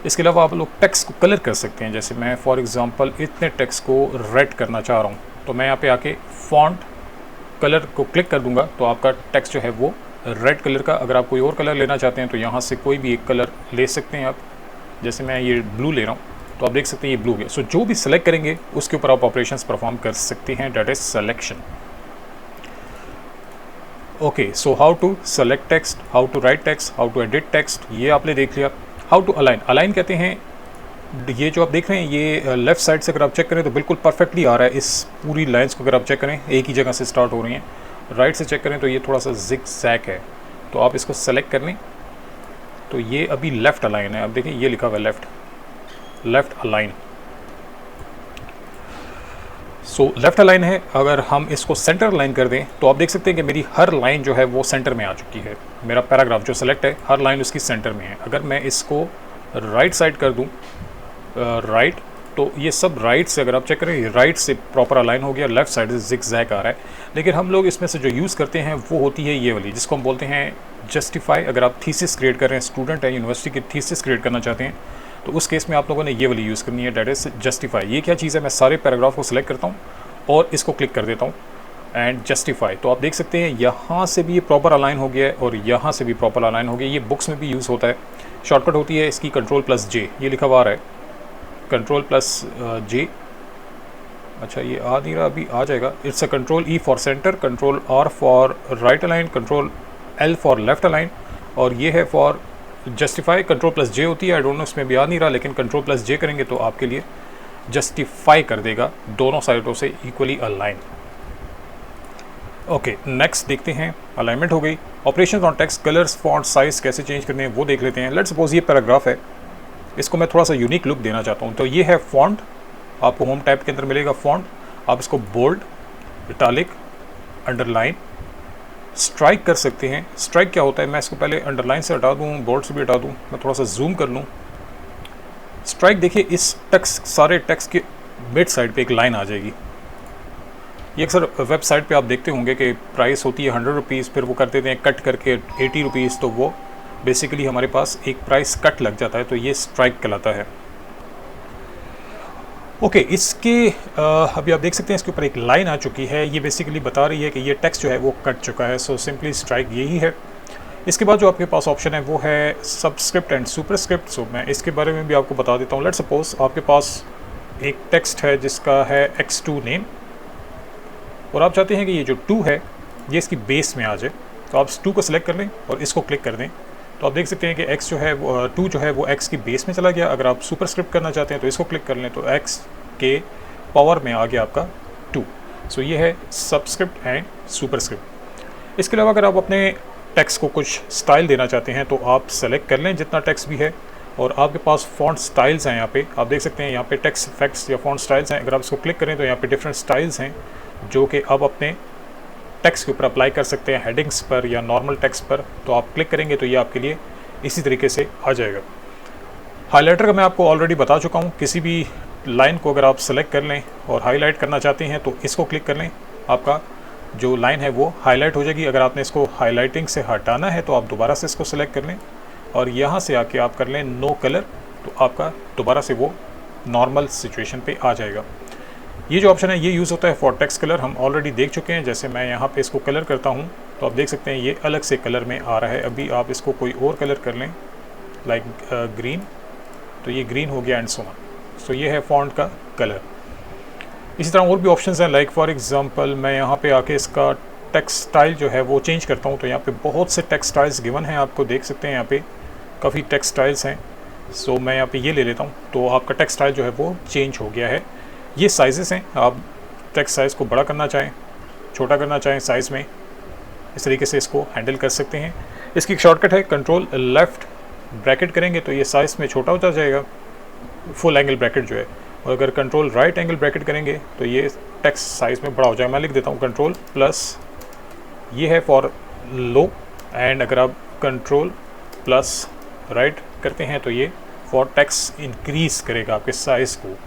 इसके अलावा आप लोग टेक्स्ट को कलर कर सकते हैं। जैसे मैं फॉर एग्ज़ाम्पल इतने टेक्स्ट को रेड करना चाह रहा हूँ तो मैं यहाँ पे आके फॉन्ट कलर को क्लिक कर दूँगा तो आपका टेक्स्ट जो है वो रेड कलर का। अगर आप कोई और कलर लेना चाहते हैं तो यहाँ से कोई भी एक कलर ले सकते हैं आप। जैसे मैं ये ब्लू ले रहा हूँ तो आप देख सकते हैं ये ब्लू है। सो जो भी सिलेक्ट करेंगे उसके ऊपर आप ऑपरेशंस परफॉर्म कर सकते हैं, that is selection. Okay, so how to select text, how to write text, how to edit text, ये आपने देख लिया। हाउ टू अलाइन, अलाइन कहते हैं ये जो आप देख रहे हैं ये लेफ़्ट साइड से अगर आप चेक करें तो बिल्कुल परफेक्टली आ रहा है। इस पूरी लाइंस को अगर आप चेक करें एक ही जगह से स्टार्ट हो रही हैं। राइट से चेक करें तो ये थोड़ा सा जिग जैग है, तो आप इसको सेलेक्ट कर लें तो ये अभी लेफ़्ट अलाइन है। अब देखिए ये लिखा हुआ है लेफ़्ट अलाइन। सो लेफ़्ट अलाइन है। अगर हम इसको सेंटर अलाइन कर दें तो आप देख सकते हैं कि मेरी हर लाइन जो है वो सेंटर में आ चुकी है। मेरा पैराग्राफ जो सेलेक्ट है हर लाइन उसकी सेंटर में है। अगर मैं इसको राइट साइड कर दूं, राइट, तो ये सब राइट से अगर आप चेक करें राइट से प्रॉपर अलाइन हो गया, लेफ़्ट साइड से जिग जैग आ रहा है। लेकिन हम लोग इसमें से जो यूज़ करते हैं वो होती है ये वाली, जिसको हम बोलते हैं जस्टिफाई। अगर आप थीसिस क्रिएट कर रहे हैं, स्टूडेंट है यूनिवर्सिटी की थीसिस क्रिएट करना चाहते हैं तो उस केस में आप लोगों ने ये वाली यूज़ करनी है, डैट इज़ जस्टिफाई। ये क्या चीज़ है, मैं सारे पैराग्राफ को सिलेक्ट करता हूँ और इसको क्लिक कर देता हूँ एंड जस्टिफाई। तो आप देख सकते हैं यहाँ से भी ये प्रॉपर अलाइन हो गया है और यहाँ से भी प्रॉपर अलाइन हो गया। ये बुक्स में भी यूज़ होता है। शॉर्टकट होती है इसकी Ctrl+J, ये लिखा हुआ है Ctrl+J। अच्छा ये आ नहीं रहा, अभी आ जाएगा। It's a Ctrl+E for centre, Ctrl+R for right align, Ctrl+L for left align. और ये है फॉर जस्टिफाई, कंट्रोल प्लस जे होती है, आई डोंट नो इसमें भी आ नहीं रहा, लेकिन कंट्रोल प्लस जे करेंगे तो आपके लिए जस्टिफाई कर देगा दोनों साइडों से इक्वली अलाइन। ओके, नेक्स्ट देखते हैं, अलाइनमेंट हो गई। Operation on text, colours, font, size कैसे चेंज करने हैं वो देख लेते हैं। लेट्स सपोज ये पैराग्राफ है, इसको मैं थोड़ा सा यूनिक लुक देना चाहता हूँ। तो ये है फॉन्ट, आपको होम टैब के अंदर मिलेगा फॉन्ट। आप इसको बोल्ड, इटालिक, अंडरलाइन, स्ट्राइक कर सकते हैं। स्ट्राइक क्या होता है, मैं इसको पहले अंडरलाइन से हटा दूँ, बोल्ड से भी हटा दूँ, मैं थोड़ा सा जूम कर लूँ। स्ट्राइक देखिए, इस टेक्स्ट, सारे टेक्स्ट के मिड साइड पे एक लाइन आ जाएगी। ये अक्सर वेबसाइट पे आप देखते होंगे कि प्राइस होती है 100 रुपीज़, फिर वो कर देते हैं कट करके 80 रुपीज़, तो वो बेसिकली हमारे पास एक प्राइस कट लग जाता है, तो ये स्ट्राइक कहलाता है। ओके, इसके अभी आप देख सकते हैं इसके ऊपर एक लाइन आ चुकी है, ये बेसिकली बता रही है कि ये टेक्स्ट जो है वो कट चुका है। सो सिंपली स्ट्राइक यही है। इसके बाद जो आपके पास ऑप्शन है वो है सबस्क्रिप्ट एंड सुपरस्क्रिप्ट। सो मैं इसके बारे में भी आपको बता देता हूँ। लेट्स सपोज आपके पास एक टेक्स्ट है जिसका है x2 नेम, और आप चाहते हैं कि ये जो 2 है ये इसकी बेस में आ जाए, तो आप 2 को सिलेक्ट कर लें और इसको क्लिक कर दें, तो आप देख सकते हैं कि x जो है वो 2 जो है वो x की बेस में चला गया। अगर आप सुपरस्क्रिप्ट करना चाहते हैं तो इसको क्लिक कर लें, तो x के पावर में आ गया आपका 2। सो ये है सबस्क्रिप्ट एंड सुपरस्क्रिप्ट। इसके अलावा अगर आप अपने टेक्स्ट को कुछ स्टाइल देना चाहते हैं तो आप सेलेक्ट कर लें जितना टेक्स्ट भी है, और आपके पास फॉन्ट स्टाइल्स हैं। यहाँ पे आप देख सकते हैं, यहाँ पे टेक्स्ट इफेक्ट्स या फॉन्ट स्टाइल्स हैं। अगर आप इसको क्लिक करें तो यहाँ पे डिफरेंट स्टाइल्स हैं जो कि आप अपने टेक्स्ट के ऊपर अप्लाई कर सकते हैं, हेडिंग्स पर या नॉर्मल टेक्स्ट पर। तो आप क्लिक करेंगे तो ये आपके लिए इसी तरीके से आ जाएगा। हाइलाइटर का मैं आपको ऑलरेडी बता चुका हूँ। किसी भी लाइन को अगर आप सेलेक्ट कर लें और हाईलाइट करना चाहते हैं तो इसको क्लिक कर लें, आपका जो लाइन है वो हाईलाइट हो जाएगी। अगर आपने इसको हाईलाइटिंग से हटाना है तो आप दोबारा से इसको सेलेक्ट कर लें और यहाँ से आके आप कर लें नो कलर, तो आपका दोबारा से वो नॉर्मल सिचुएशन पे आ जाएगा। ये जो ऑप्शन है ये यूज़ होता है फॉर टेक्स्ट कलर, हम ऑलरेडी देख चुके हैं। जैसे मैं यहाँ पे इसको कलर करता हूँ तो आप देख सकते हैं ये अलग से कलर में आ रहा है। अभी आप इसको कोई और कलर कर लें, लाइक ग्रीन, तो ये ग्रीन हो गया एंड सो ऑन। सो ये है फॉन्ट का कलर। इसी तरह और भी ऑप्शंस हैं, लाइक फॉर एग्जांपल मैं यहाँ पे आके इसका टेक्स्ट स्टाइल जो है वो चेंज करता हूँ। तो यहाँ पे बहुत से टेक्स्ट स्टाइल्स गिवन हैं, आपको देख सकते हैं यहाँ पे काफ़ी टेक्स्ट स्टाइल्स हैं। सो मैं यहाँ पे ये ले लेता हूँ, तो आपका टेक्स्ट स्टाइल जो है वो चेंज हो गया है। ये साइज़ेस हैं, आप टेक्स्ट साइज़ को बड़ा करना चाहें, छोटा करना चाहें साइज़ में, इस तरीके से इसको हैंडल कर सकते हैं। इसकी एक शॉर्टकट है, कंट्रोल लेफ़्ट ब्रैकेट करेंगे तो ये साइज़ में छोटा होता जाएगा, फुल एंगल ब्रैकेट जो है, और अगर कंट्रोल राइट एंगल ब्रैकेट करेंगे तो ये टेक्स्ट साइज़ में बड़ा हो जाएगा। मैं लिख देता हूँ कंट्रोल प्लस, ये है फॉर लो, एंड अगर आप कंट्रोल प्लस राइट करते हैं तो ये फॉर टेक्स्ट इंक्रीज़ करेगा आपके साइज़ को।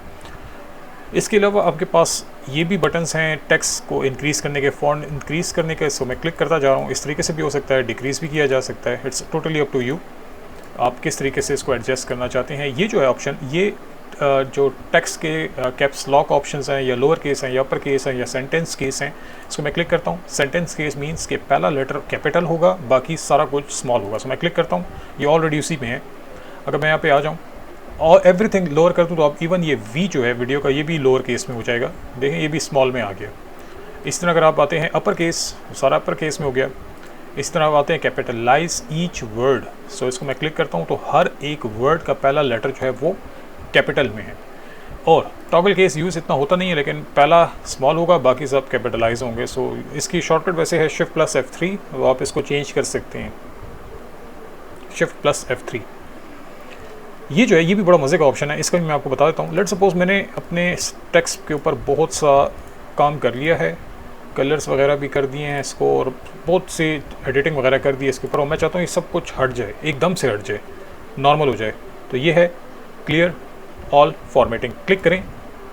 इसके अलावा आपके पास ये भी बटन्स हैं टेक्स्ट को इंक्रीज़ करने के, फॉन्ट इंक्रीज़ करने के। सो मैं क्लिक करता जा रहा हूँ, इस तरीके से भी हो सकता है, डिक्रीज़ भी किया जा सकता है। It's totally up to you, आप किस तरीके से इसको एडजस्ट करना चाहते हैं। ये जो है ऑप्शन, ये जो टेक्स्ट के कैप्स लॉक ऑप्शंस हैं, या लोअर केस हैं या अपर केस हैं या सेंटेंस केस हैं, इसको मैं क्लिक करता हूँ। सेंटेंस केस मीन्स कि पहला लेटर कैपिटल होगा, बाकी सारा कुछ स्मॉल होगा। सो मैं क्लिक करता हूँ, ये ऑलरेडी उसी में है। अगर मैं यहाँ पे आ जाऊँ और एवरीथिंग लोअर कर दूँ तो आप इवन ये वी जो है वीडियो का, ये भी लोअर केस में हो जाएगा। देखें ये भी स्मॉल में आ गया। इस तरह अगर आप आते हैं अपर केस, सारा अपर केस में हो गया। इस तरह आप आते हैं कैपिटलाइज ईच वर्ड, सो इसको मैं क्लिक करता हूँ तो हर एक वर्ड का पहला लेटर जो है वो कैपिटल में है। और टॉगल केस यूज़ इतना होता नहीं है, लेकिन पहला स्मॉल होगा, बाकी सब कैपिटलाइज होंगे। सो इसकी शॉर्टकट वैसे है शिफ्ट प्लस F3, तो आप इसको चेंज कर सकते हैं, शिफ्ट प्लस F3। ये जो है ये भी बड़ा मज़े का ऑप्शन है, इसका भी मैं आपको बता देता हूँ। लेट्स सपोज मैंने अपने टेक्स्ट के ऊपर बहुत सा काम कर लिया है, कलर्स वगैरह भी कर दिए हैं इसको, और बहुत सी एडिटिंग वगैरह कर दी है इसके ऊपर, और मैं चाहता हूँ ये सब कुछ हट जाए, एकदम से हट जाए, नॉर्मल हो जाए। तो ये है क्लियर ऑल फॉर्मेटिंग, क्लिक करें,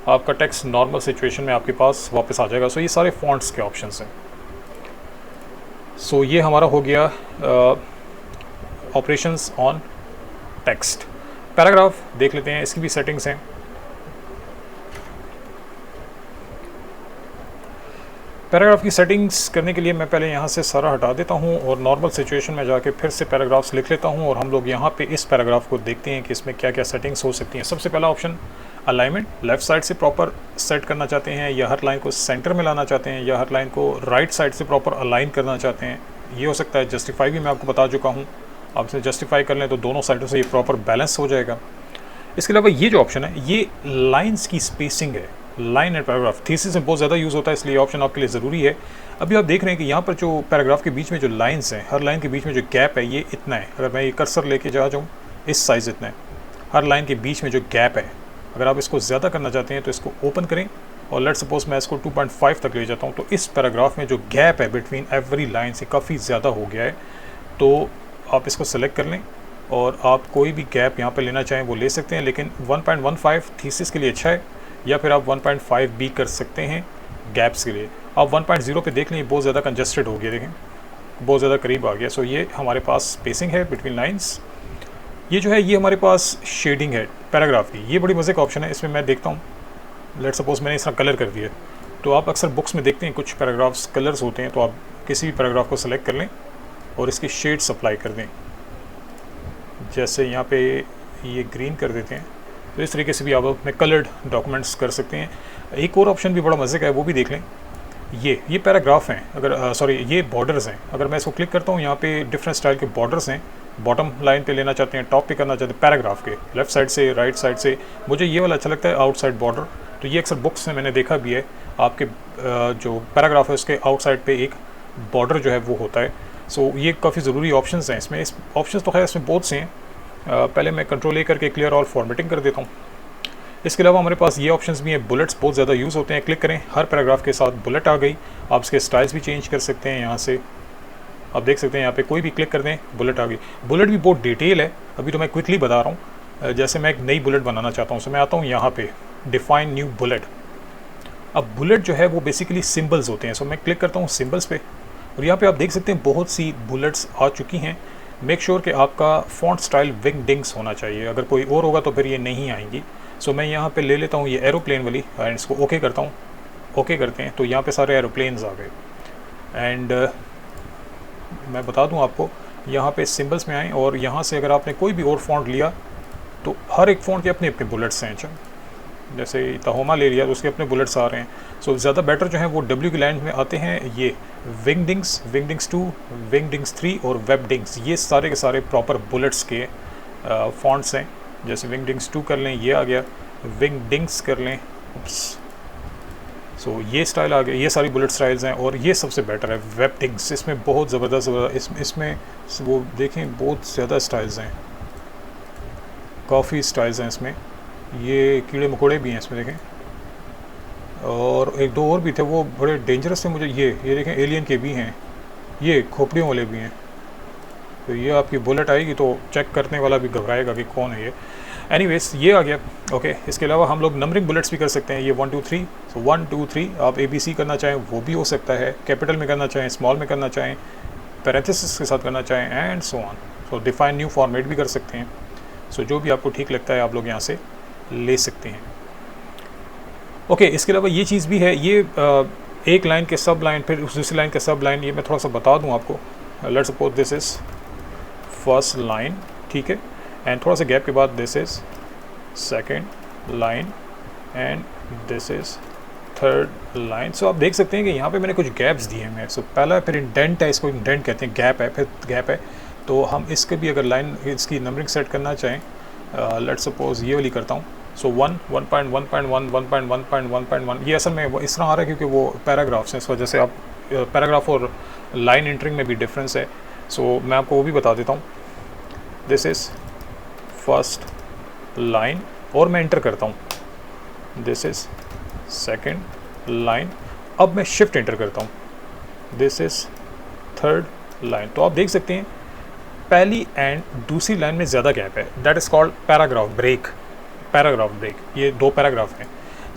आपका टेक्स्ट नॉर्मल सिचुएशन में आपके पास वापस आ जाएगा। सो ये सारे फॉन्ट्स के ऑप्शंस हैं। सो ये हमारा हो गया ऑपरेशंस ऑन टेक्स्ट। पैराग्राफ देख लेते हैं, इसकी भी सेटिंग्स हैं। पैराग्राफ की सेटिंग्स करने के लिए मैं पहले यहाँ से सारा हटा देता हूँ और नॉर्मल सिचुएशन में जाके फिर से पैराग्राफ्स लिख लेता हूँ, और हम लोग यहाँ पे इस पैराग्राफ को देखते हैं कि इसमें क्या क्या सेटिंग्स हो सकती हैं। सबसे पहला ऑप्शन अलाइनमेंट, लेफ़्ट साइड से प्रॉपर सेट करना चाहते हैं, या हर लाइन को सेंटर में लाना चाहते हैं, या हर लाइन को राइट साइड से प्रॉपर अलाइन करना चाहते हैं, ये हो सकता है। जस्टिफाई भी मैं आपको बता चुका हूँ, आप इसे जस्टिफाई कर लें तो दोनों साइडों से ये प्रॉपर बैलेंस हो जाएगा। इसके अलावा ये जो ऑप्शन है ये लाइंस की स्पेसिंग है, लाइन एंड पैराग्राफ थीसिस में बहुत ज़्यादा यूज़ होता है, इसलिए ऑप्शन आपके लिए ज़रूरी है। अभी आप देख रहे हैं कि यहाँ पर जो पैराग्राफ के बीच में जो लाइंस हैं, हर लाइन के बीच में जो गैप है ये इतना है। अगर मैं ये कर्सर लेके जा जाऊँ, इस साइज़ इतना है, हर लाइन के बीच में जो गैप है। अगर आप इसको ज़्यादा करना चाहते हैं तो इसको ओपन करें और लेट्स सपोज मैं इसको 2.5 तक ले जाता हूँ, तो इस पैराग्राफ में जो गैप है बिटवीन एवरी लाइन से काफ़ी ज़्यादा हो गया है। तो आप इसको सेलेक्ट कर लें और आप कोई भी गैप यहाँ पर लेना चाहें वो ले सकते हैं, लेकिन 1.15 थीसिस के लिए अच्छा है, या फिर आप 1.5 भी कर सकते हैं गैप्स के लिए। आप 1.0 पे देख लें, बहुत ज़्यादा कंजस्टेड हो गया, देखें बहुत ज़्यादा करीब आ गया। सो ये हमारे पास स्पेसिंग है बिटवीन लाइंस। ये जो है ये हमारे पास शेडिंग है पैराग्राफ की, ये बड़ी मज़े का ऑप्शन है। इसमें मैं देखता हूँ, लेट्स सपोज मैंने इस तरह कलर कर दिया, तो आप अक्सर बुक्स में देखते हैं कुछ पैराग्राफ्स कलर्स होते हैं, तो आप किसी भी पैराग्राफ को सेलेक्ट कर लें और इसकी शेड्स अप्लाई कर दें। जैसे यहाँ पे ये ग्रीन कर देते हैं, तो इस तरीके से भी आप अपने कलर्ड डॉक्यूमेंट्स कर सकते हैं। एक और ऑप्शन भी बड़ा मज़े का है, वो भी देख लें। ये पैराग्राफ हैं, अगर सॉरी ये बॉर्डर्स हैं। अगर मैं इसको क्लिक करता हूँ, यहाँ पे डिफरेंट स्टाइल के बॉर्डर्स हैं। बॉटम लाइन पे लेना चाहते हैं, टॉप पे करना चाहते हैं, पैराग्राफ के लेफ़्ट साइड से, राइट साइड से। मुझे ये वाला अच्छा लगता है, आउटसाइड बॉर्डर। तो ये अक्सर बुक्स में मैंने देखा भी है, आपके जो पैराग्राफ है उसके आउटसाइड पे एक बॉर्डर जो है वो होता है। सो ये काफ़ी ज़रूरी ऑप्शंस हैं इसमें। इस ऑप्शंस तो खैर इसमें बहुत से हैं। पहले मैं कंट्रोल ए करके क्लियर ऑल फॉर्मेटिंग कर देता हूँ। इसके अलावा हमारे पास ये ऑप्शंस भी हैं, बुलेट्स बहुत ज़्यादा यूज़ होते हैं। क्लिक करें, हर पैराग्राफ के साथ बुलेट आ गई। आप इसके स्टाइल्स भी चेंज कर सकते हैं। यहाँ से आप देख सकते हैं, यहाँ पे कोई भी क्लिक कर दें, बुलेट आ गई। बुलेट भी बहुत डिटेल है, अभी तो मैं क्विकली बता रहा हूँ। जैसे मैं एक नई बुलेट बनाना चाहता हूँ, तो मैं आता हूँ यहाँ पे डिफाइन न्यू बुलेट। अब बुलेट जो है वो बेसिकली सिम्बल्स होते हैं। सो मैं क्लिक करता हूँ सिम्बल्स पे, और यहाँ पे आप देख सकते हैं बहुत सी बुलेट्स आ चुकी हैं। मेक श्योर कि आपका फॉन्ट स्टाइल विंगडिंग्स होना चाहिए, अगर कोई और होगा तो फिर ये नहीं आएंगी। सो मैं यहाँ पे ले लेता हूँ ये एरोप्लेन वाली एंड इसको ओके करता हूँ। ओके करते हैं तो यहाँ पे सारे एरोप्लेन्स आ गए। एंड मैं बता दूँ आपको, यहाँ पे सिम्बल्स में आएँ और यहाँ से अगर आपने कोई भी और फॉन्ट लिया तो हर एक फ़ॉन्ट के अपने अपने बुलेट्स हैं। जैसे तहोमा ले लिया तो उसके अपने बुलेट्स आ रहे हैं। सो ज़्यादा बेटर जो है वो डब्ल्यू की लाइन में आते हैं, ये विंगडिंग्स, विंगडिंग्स 2, विंगडिंग्स 3 और वेबडिंग्स। ये सारे के सारे प्रॉपर बुलेट्स के फॉन्ट्स हैं। जैसे विंगडिंग्स 2 कर लें, ये आ गया, विंगडिंग्स कर लें, सो ये स्टाइल आ गया। ये सारी बुलेट स्टाइल्स हैं और ये सबसे बेटर है वेबडिंग्स। इसमें बहुत ज़बरदस्त इसमें वो देखें बहुत ज़्यादा स्टाइल्स हैं, काफ़ी स्टाइल्स हैं इसमें। ये कीड़े मकोड़े भी हैं इसमें देखें, और एक दो और भी थे वो बड़े डेंजरस थे मुझे। ये देखें एलियन के भी हैं, ये खोपड़ियों वाले भी हैं। तो ये आपकी बुलेट आएगी तो चेक करने वाला भी घबराएगा कि कौन है ये। एनीवेज ये आ गया। ओके, इसके अलावा हम लोग नंबरिंग बुलेट्स भी कर सकते हैं। ये 1 2 3, सो 1 2 3 आप ABC करना चाहें वो भी हो सकता है, कैपिटल में करना चाहें, स्मॉल में करना चाहें, पैरेंथेसिस के साथ करना चाहें and so on. So define new format भी कर सकते हैं। सो जो भी आपको ठीक लगता है आप लोग यहाँ से ले सकते हैं। ओके, इसके अलावा ये चीज़ भी है, ये एक लाइन के सब लाइन, फिर उस दूसरी लाइन के सब लाइन, ये मैं थोड़ा सा बता दूँ आपको। Let's suppose this is first line, ठीक है, एंड थोड़ा सा गैप के बाद this is second line and this is third line. So आप देख सकते हैं कि यहाँ पे मैंने कुछ गैप्स दिए हैं। सो पहला फिर इंडेंट है, इसको इंडेंट कहते हैं, गैप है, फिर गैप है। तो हम इसके भी अगर लाइन इसकी नंबरिंग सेट करना चाहें, लेट्स सपोज ये वाली करता हूँ। सो 1 1.1.1 1.1.1.1 ये असल में वो इस तरह आ रहा है क्योंकि वो पैराग्राफ्स हैं, इस वजह से आप पैराग्राफ और लाइन एंटरिंग में भी डिफरेंस है। सो मैं आपको वो भी बता देता हूँ। दिस इज़ फर्स्ट लाइन और मैं एंटर करता हूँ। दिस इज़ सेकंड लाइन, अब मैं शिफ्ट एंटर करता हूँ। This is third line. तो आप देख सकते हैं पहली एंड दूसरी लाइन में ज़्यादा गैप है, that is called paragraph break. Paragraph break, ये दो पैराग्राफ हैं,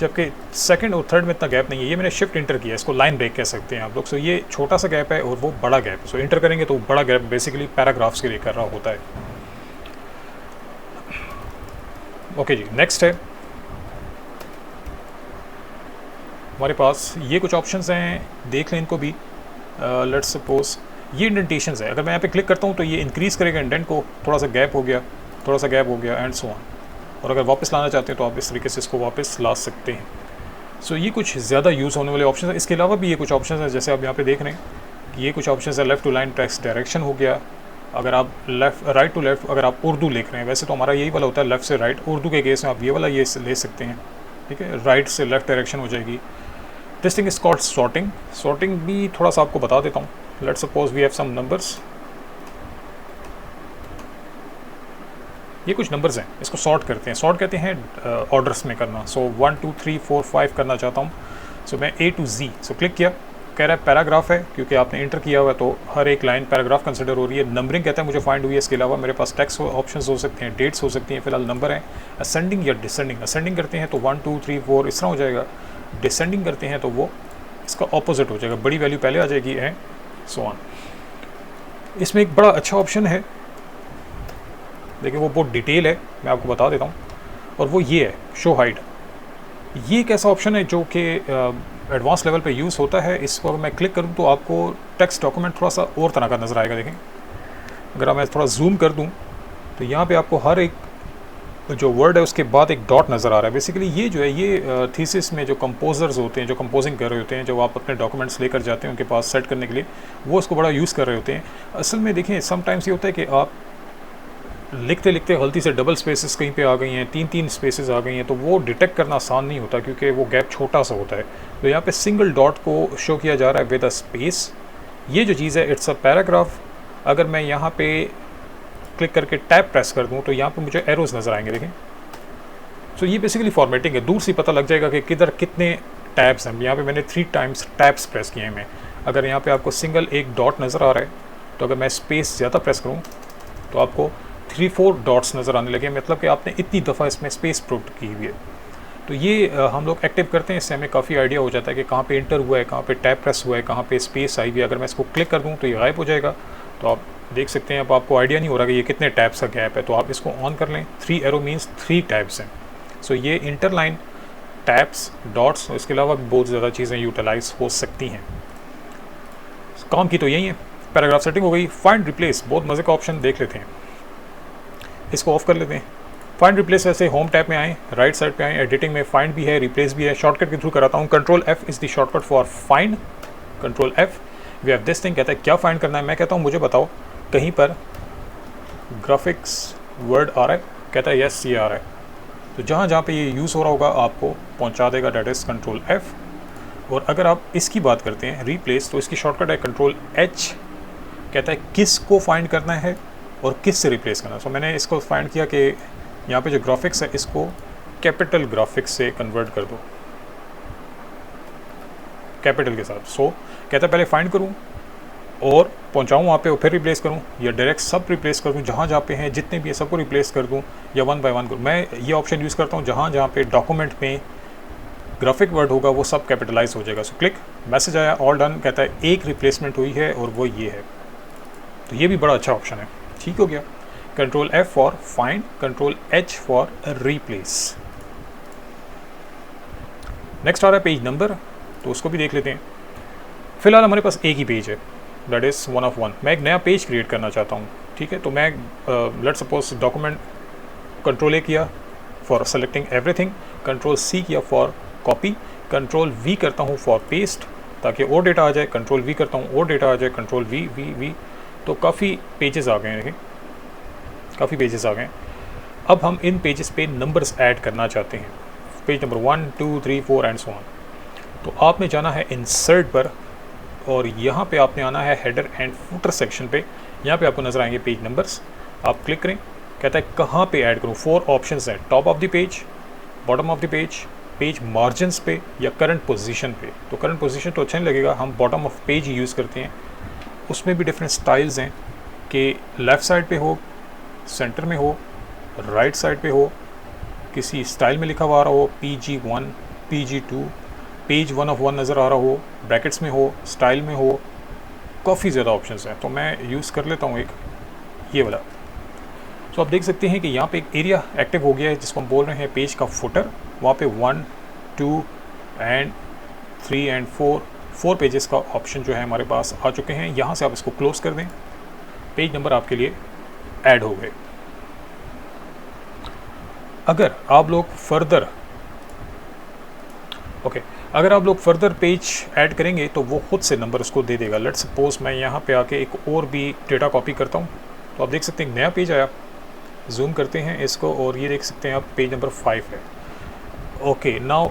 जबकि सेकंड और थर्ड में इतना गैप नहीं है। ये मैंने शिफ्ट इंटर किया, इसको लाइन ब्रेक कह सकते हैं आप लोग। सो ये छोटा सा गैप है और वो बड़ा गैप है। सो इंटर करेंगे तो बड़ा गैप बेसिकली पैराग्राफ्स के लिए कर रहा होता है। ओके जी, नेक्स्ट है हमारे पास ये कुछ ऑप्शंस हैं, देख लें इनको भी। लेट्स सपोज ये इंडेंटेशंस है, अगर मैं यहाँ पे क्लिक करता हूँ तो ये इंक्रीज़ करेगा इंडेंट को, थोड़ा सा गैप हो गया, थोड़ा सा गैप हो गया एंड सो ऑन। और अगर वापस लाना चाहते हैं तो आप इस तरीके से इसको वापस ला सकते हैं। सो ये कुछ ज़्यादा यूज़ होने वाले ऑप्शन है। इसके अलावा भी ये कुछ ऑप्शन है, जैसे आप यहाँ पे देख रहे हैं, ये कुछ ऑप्शन है। Left to line text direction हो गया, अगर आप राइट टू लेफ़्ट अगर आप उर्दू लिख रहे हैं, वैसे तो हमारा यही वाला होता है लेफ़्ट से राइट, उर्दू के केस में आप ये वाला ये ले सकते हैं, ठीक है, राइट से लेफ़्ट डायरेक्शन हो जाएगी। This thing is called sorting. Sorting भी थोड़ा सा आपको बता देता हूँ। Let's suppose we have some numbers, ये कुछ नंबर्स हैं, इसको सॉर्ट करते हैं। सॉर्ट कहते हैं ऑर्डर्स में करना। सो 1 2 3 4 5 करना चाहता हूँ। सो मैं A to Z, so click किया, कह रहा है पैराग्राफ है, क्योंकि आपने इंटर किया हुआ है तो हर एक लाइन पैराग्राफ कंसिडर हो रही है। नंबरिंग कहता है मुझे फाइंड हुई है, इसके अलावा मेरे पास टेक्स्ट ऑप्शंस हो सकते हैं, डेट्स हो सकती हैं, फिलहाल नंबर है। असेंडिंग या डिसेंडिंग, असेंडिंग करते हैं तो 1 2 3 4 इस तरह हो जाएगा, डिसेंडिंग करते हैं तो वो इसका ऑपोजिट हो जाएगा, बड़ी वैल्यू पहले आ जाएगी एंड सो ऑन। इसमें एक बड़ा अच्छा ऑप्शन है, देखिए वो बहुत डिटेल है, मैं आपको बता देता हूँ, और वो ये है शो हाइड। ये एक ऐसा ऑप्शन है जो कि एडवांस लेवल पे यूज़ होता है। इस पर मैं क्लिक करूँ तो आपको टेक्स्ट डॉक्यूमेंट थोड़ा सा और तरह का नज़र आएगा। देखें, अगर मैं थोड़ा जूम कर दूँ तो यहाँ पे आपको हर एक जो वर्ड है उसके बाद एक डॉट नज़र आ रहा है। बेसिकली ये जो है ये थीसिस में जो कंपोजर्स होते हैं, जो कंपोजिंग कर रहे होते हैं, जब आप अपने डॉक्यूमेंट्स लेकर जाते हैं उनके पास सेट करने के लिए, वो उसको बड़ा यूज़ कर रहे होते हैं। असल में देखें समटाइम्स ये होता है कि आप लिखते लिखते गलती से डबल स्पेसेस कहीं पे आ गई हैं, 3 स्पेसेस आ गई हैं, तो वो डिटेक्ट करना आसान नहीं होता क्योंकि वो गैप छोटा सा होता है। तो यहाँ पे सिंगल डॉट को शो किया जा रहा है विद अ स्पेस। ये जो चीज़ है इट्स अ पैराग्राफ। अगर मैं यहाँ पे क्लिक करके टैब प्रेस कर दूँ तो यहाँ पे मुझे एरोज नज़र आएंगे, देखें। सो ये बेसिकली फॉर्मेटिंग है, दूर से पता लग जाएगा कि किधर कितने टैब्स हैं। यहाँ पे मैंने 3 टाइम्स टैब्स प्रेस किए हैं मैं। अगर यहाँ पे आपको सिंगल एक डॉट नज़र आ रहा है तो अगर मैं स्पेस ज़्यादा प्रेस करूँ तो आपको 3-4 डॉट्स नज़र आने लगे, मतलब कि आपने इतनी दफ़ा इसमें स्पेस प्रोट की हुई है। तो ये हम लोग एक्टिव करते हैं, इससे हमें काफ़ी आइडिया हो जाता है कि कहाँ पे इंटर हुआ है, कहाँ पे टैब प्रेस हुआ है, कहाँ पे स्पेस आई हुई है। अगर मैं इसको क्लिक कर दूँ तो ये गायब हो जाएगा। तो आप देख सकते हैं, अब आपको आइडिया नहीं हो रहा कि ये कितने टैब्स का गैप है, तो आप इसको ऑन कर लें। 3 एरो मीन्स 3 टैब्स हैं। सो ये इंटरलाइन, टैब्स, डॉट्स, इसके अलावा भी बहुत ज़्यादा चीज़ें यूटिलाइज हो सकती हैं। काम की तो यही है। पैराग्राफ सेटिंग हो गई। फाइंड रिप्लेस, बहुत मज़े का ऑप्शन देख लेते हैं, इसको ऑफ कर लेते हैं। फाइंड रिप्लेस वैसे होम टैब में आए, राइट साइड पे आए, एडिटिंग में फाइंड भी है, रिप्लेस भी है। शॉर्टकट के थ्रू कराता हूँ। Control F is the shortcut for find. Control F, we have this thing. कहता है क्या फाइंड करना है, मैं कहता हूँ मुझे बताओ कहीं पर ग्राफिक्स वर्ड आ रहा है, कहता है यस ये आ रहा है। तो जहाँ जहाँ पे ये यूज़ हो रहा होगा आपको पहुँचा देगा, डेट इज़ कंट्रोल F। और अगर आप इसकी बात करते हैं रिप्लेस, तो इसकी शॉर्टकट है कंट्रोल H। कहता है किस को फाइंड करना है और किस से रिप्लेस करना है। सो मैंने इसको फाइंड किया कि यहाँ पे जो ग्राफिक्स है इसको कैपिटल ग्राफिक्स से कन्वर्ट कर दो, कैपिटल के साथ। सो कहता है पहले फाइंड करूँ और पहुँचाऊँ वहाँ पे और फिर रिप्लेस करूँ, या डायरेक्ट सब रिप्लेस कर दूँ, जहाँ जहाँ पे हैं जितने भी है सबको रिप्लेस कर दूँ, या 1 बाय 1 करूँ। मैं ये ऑप्शन यूज़ करता हूँ, जहाँ जहाँ पे डॉक्यूमेंट में ग्राफिक वर्ड होगा वो सब कैपिटलाइज हो जाएगा। सो क्लिक, मैसेज आया, ऑल डन। कहता है एक रिप्लेसमेंट हुई है और वो ये है। तो ये भी बड़ा अच्छा ऑप्शन है। ठीक हो गया। Control F for find, control H for replace. Next आ रहा है पेज नंबर, तो उसको भी देख लेते हैं। फिलहाल हमारे पास एक ही पेज है, दैट इज़ 1 of 1। मैं एक नया पेज क्रिएट करना चाहता हूँ, ठीक है। तो मैं let's suppose document control A किया for selecting everything, control C किया फॉर कॉपी, कंट्रोल V करता हूँ फॉर पेस्ट ताकि और डेटा आ जाए, कंट्रोल V करता हूँ और डेटा आ जाए, कंट्रोल V। तो काफ़ी पेजेस आ गए हैं, देखिए काफ़ी पेजेस आ गए। अब हम इन पेजेस पे नंबर्स ऐड करना चाहते हैं, page number 1 2 3 4 and so on. तो आपने जाना है इंसर्ट पर और यहाँ पे आपने आना है हेडर एंड फुटर सेक्शन पे। यहाँ पे आपको नज़र आएंगे पेज नंबर्स, आप क्लिक करें। कहता है कहाँ पे ऐड करूँ, 4 ऑप्शंस हैं, top of the page, bottom of the page, page margins पे या करंट पोजीशन पे। तो करंट पोजीशन तो अच्छा नहीं लगेगा, हम bottom of page he use करते हैं। उसमें भी डिफरेंट स्टाइल्स हैं कि लेफ़्ट साइड पे हो, सेंटर में हो, राइट साइड पे हो, किसी स्टाइल में लिखा हुआ आ रहा हो, PG1 PG2, पेज 1 of 1 नज़र आ रहा हो, ब्रैकेट्स में हो, स्टाइल में हो, काफ़ी ज़्यादा ऑप्शंस हैं। तो मैं यूज़ कर लेता हूँ एक ये वाला। तो आप देख सकते हैं कि यहाँ पे एक एरिया एक्टिव हो गया है जिसको हम बोल रहे हैं पेज का फुटर। वहाँ पे 1 2 एंड 3 एंड 4 पेजेस का ऑप्शन जो है हमारे पास आ चुके हैं। यहाँ से आप इसको क्लोज़ कर दें, पेज नंबर आपके लिए ऐड हो गए। अगर आप लोग फर्दर पेज ऐड करेंगे तो वो खुद से नंबर उसको दे देगा। लेट्स सपोज मैं यहाँ पे आके एक और भी डेटा कॉपी करता हूँ, तो आप देख सकते हैं नया पेज आया, जूम करते हैं इसको और ये देख सकते हैं आप पेज नंबर 5 है। ओके, नाउ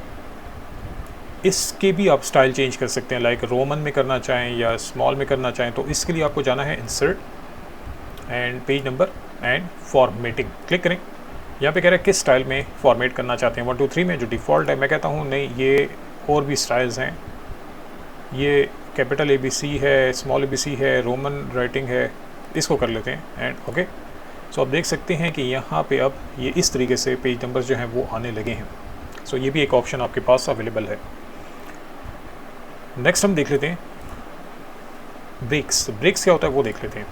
इसके भी आप स्टाइल चेंज कर सकते हैं, लाइक रोमन में करना चाहें या स्मॉल में करना चाहें। तो इसके लिए आपको जाना है insert and page number and formatting, click करें। यहाँ पे कह रहा है किस स्टाइल में फॉर्मेट करना चाहते हैं, 1 2 3 में जो डिफ़ॉल्ट है। मैं कहता हूँ नहीं, ये और भी स्टाइल्स हैं, ये कैपिटल ABC है, स्मॉल ABC है, रोमन राइटिंग है, इसको कर लेते हैं एंड ओके। सो आप देख सकते हैं कि यहाँ पे अब ये इस तरीके से पेज नंबर्स जो हैं वो आने लगे हैं। सो ये भी एक ऑप्शन आपके पास अवेलेबल है। नेक्स्ट हम देख लेते हैं ब्रेक्स। ब्रेक्स क्या होता है वो देख लेते हैं।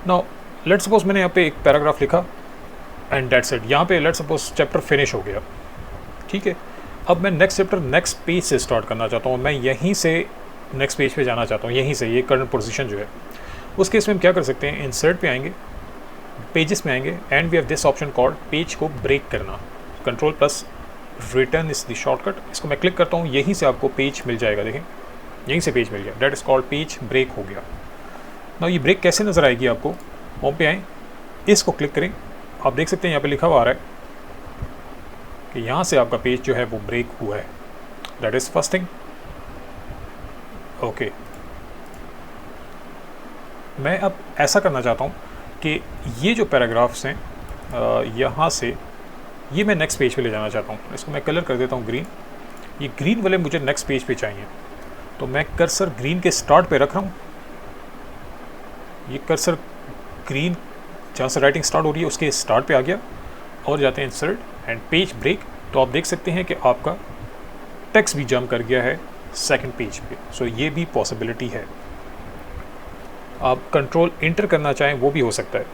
नाउ लेट्स सपोज मैंने यहाँ पे एक पैराग्राफ लिखा एंड दैट्स इट। यहाँ पे लेट्स सपोज चैप्टर फिनिश हो गया, ठीक है। अब मैं नेक्स्ट चैप्टर नेक्स्ट पेज से स्टार्ट करना चाहता हूँ, मैं यहीं से नेक्स्ट पेज पे जाना चाहता हूँ, यहीं से, ये करंट पोजीशन जो है। उस केस में हम क्या कर सकते हैं, इंसर्ट पे आएंगे, पेजेस में आएंगे and we have this option called page को ब्रेक करना। Control plus return is the shortcut. इसको मैं क्लिक करता हूँ, यहीं से आपको पेज मिल जाएगा। देखें यहीं से पेज मिल गया, that is called page break हो गया। ना ये ब्रेक कैसे नज़र आएगी आपको, होम पे आएँ, इसको क्लिक करें। आप देख सकते हैं यहाँ पे लिखा हुआ आ रहा है कि यहाँ से आपका पेज जो है वो ब्रेक हुआ है, that is first thing. Okay, मैं अब ऐसा करना चाहता हूँ कि ये जो पैराग्राफ्स हैं यहाँ से ये मैं नेक्स्ट पेज पे ले जाना चाहता हूँ। इसको मैं कलर कर देता हूँ ग्रीन। ये ग्रीन वाले मुझे नेक्स्ट पेज पे चाहिए, तो मैं कर्सर ग्रीन के स्टार्ट पे रख रहा हूँ। ये कर्सर ग्रीन जहाँ से राइटिंग स्टार्ट हो रही है उसके स्टार्ट पे आ गया और जाते हैं इंसर्ट एंड पेज ब्रेक। तो आप देख सकते हैं कि आपका टेक्स्ट भी जंप कर गया है सेकंड पेज पे। सो ये भी पॉसिबिलिटी है। आप कंट्रोल इंटर करना चाहें वो भी हो सकता है,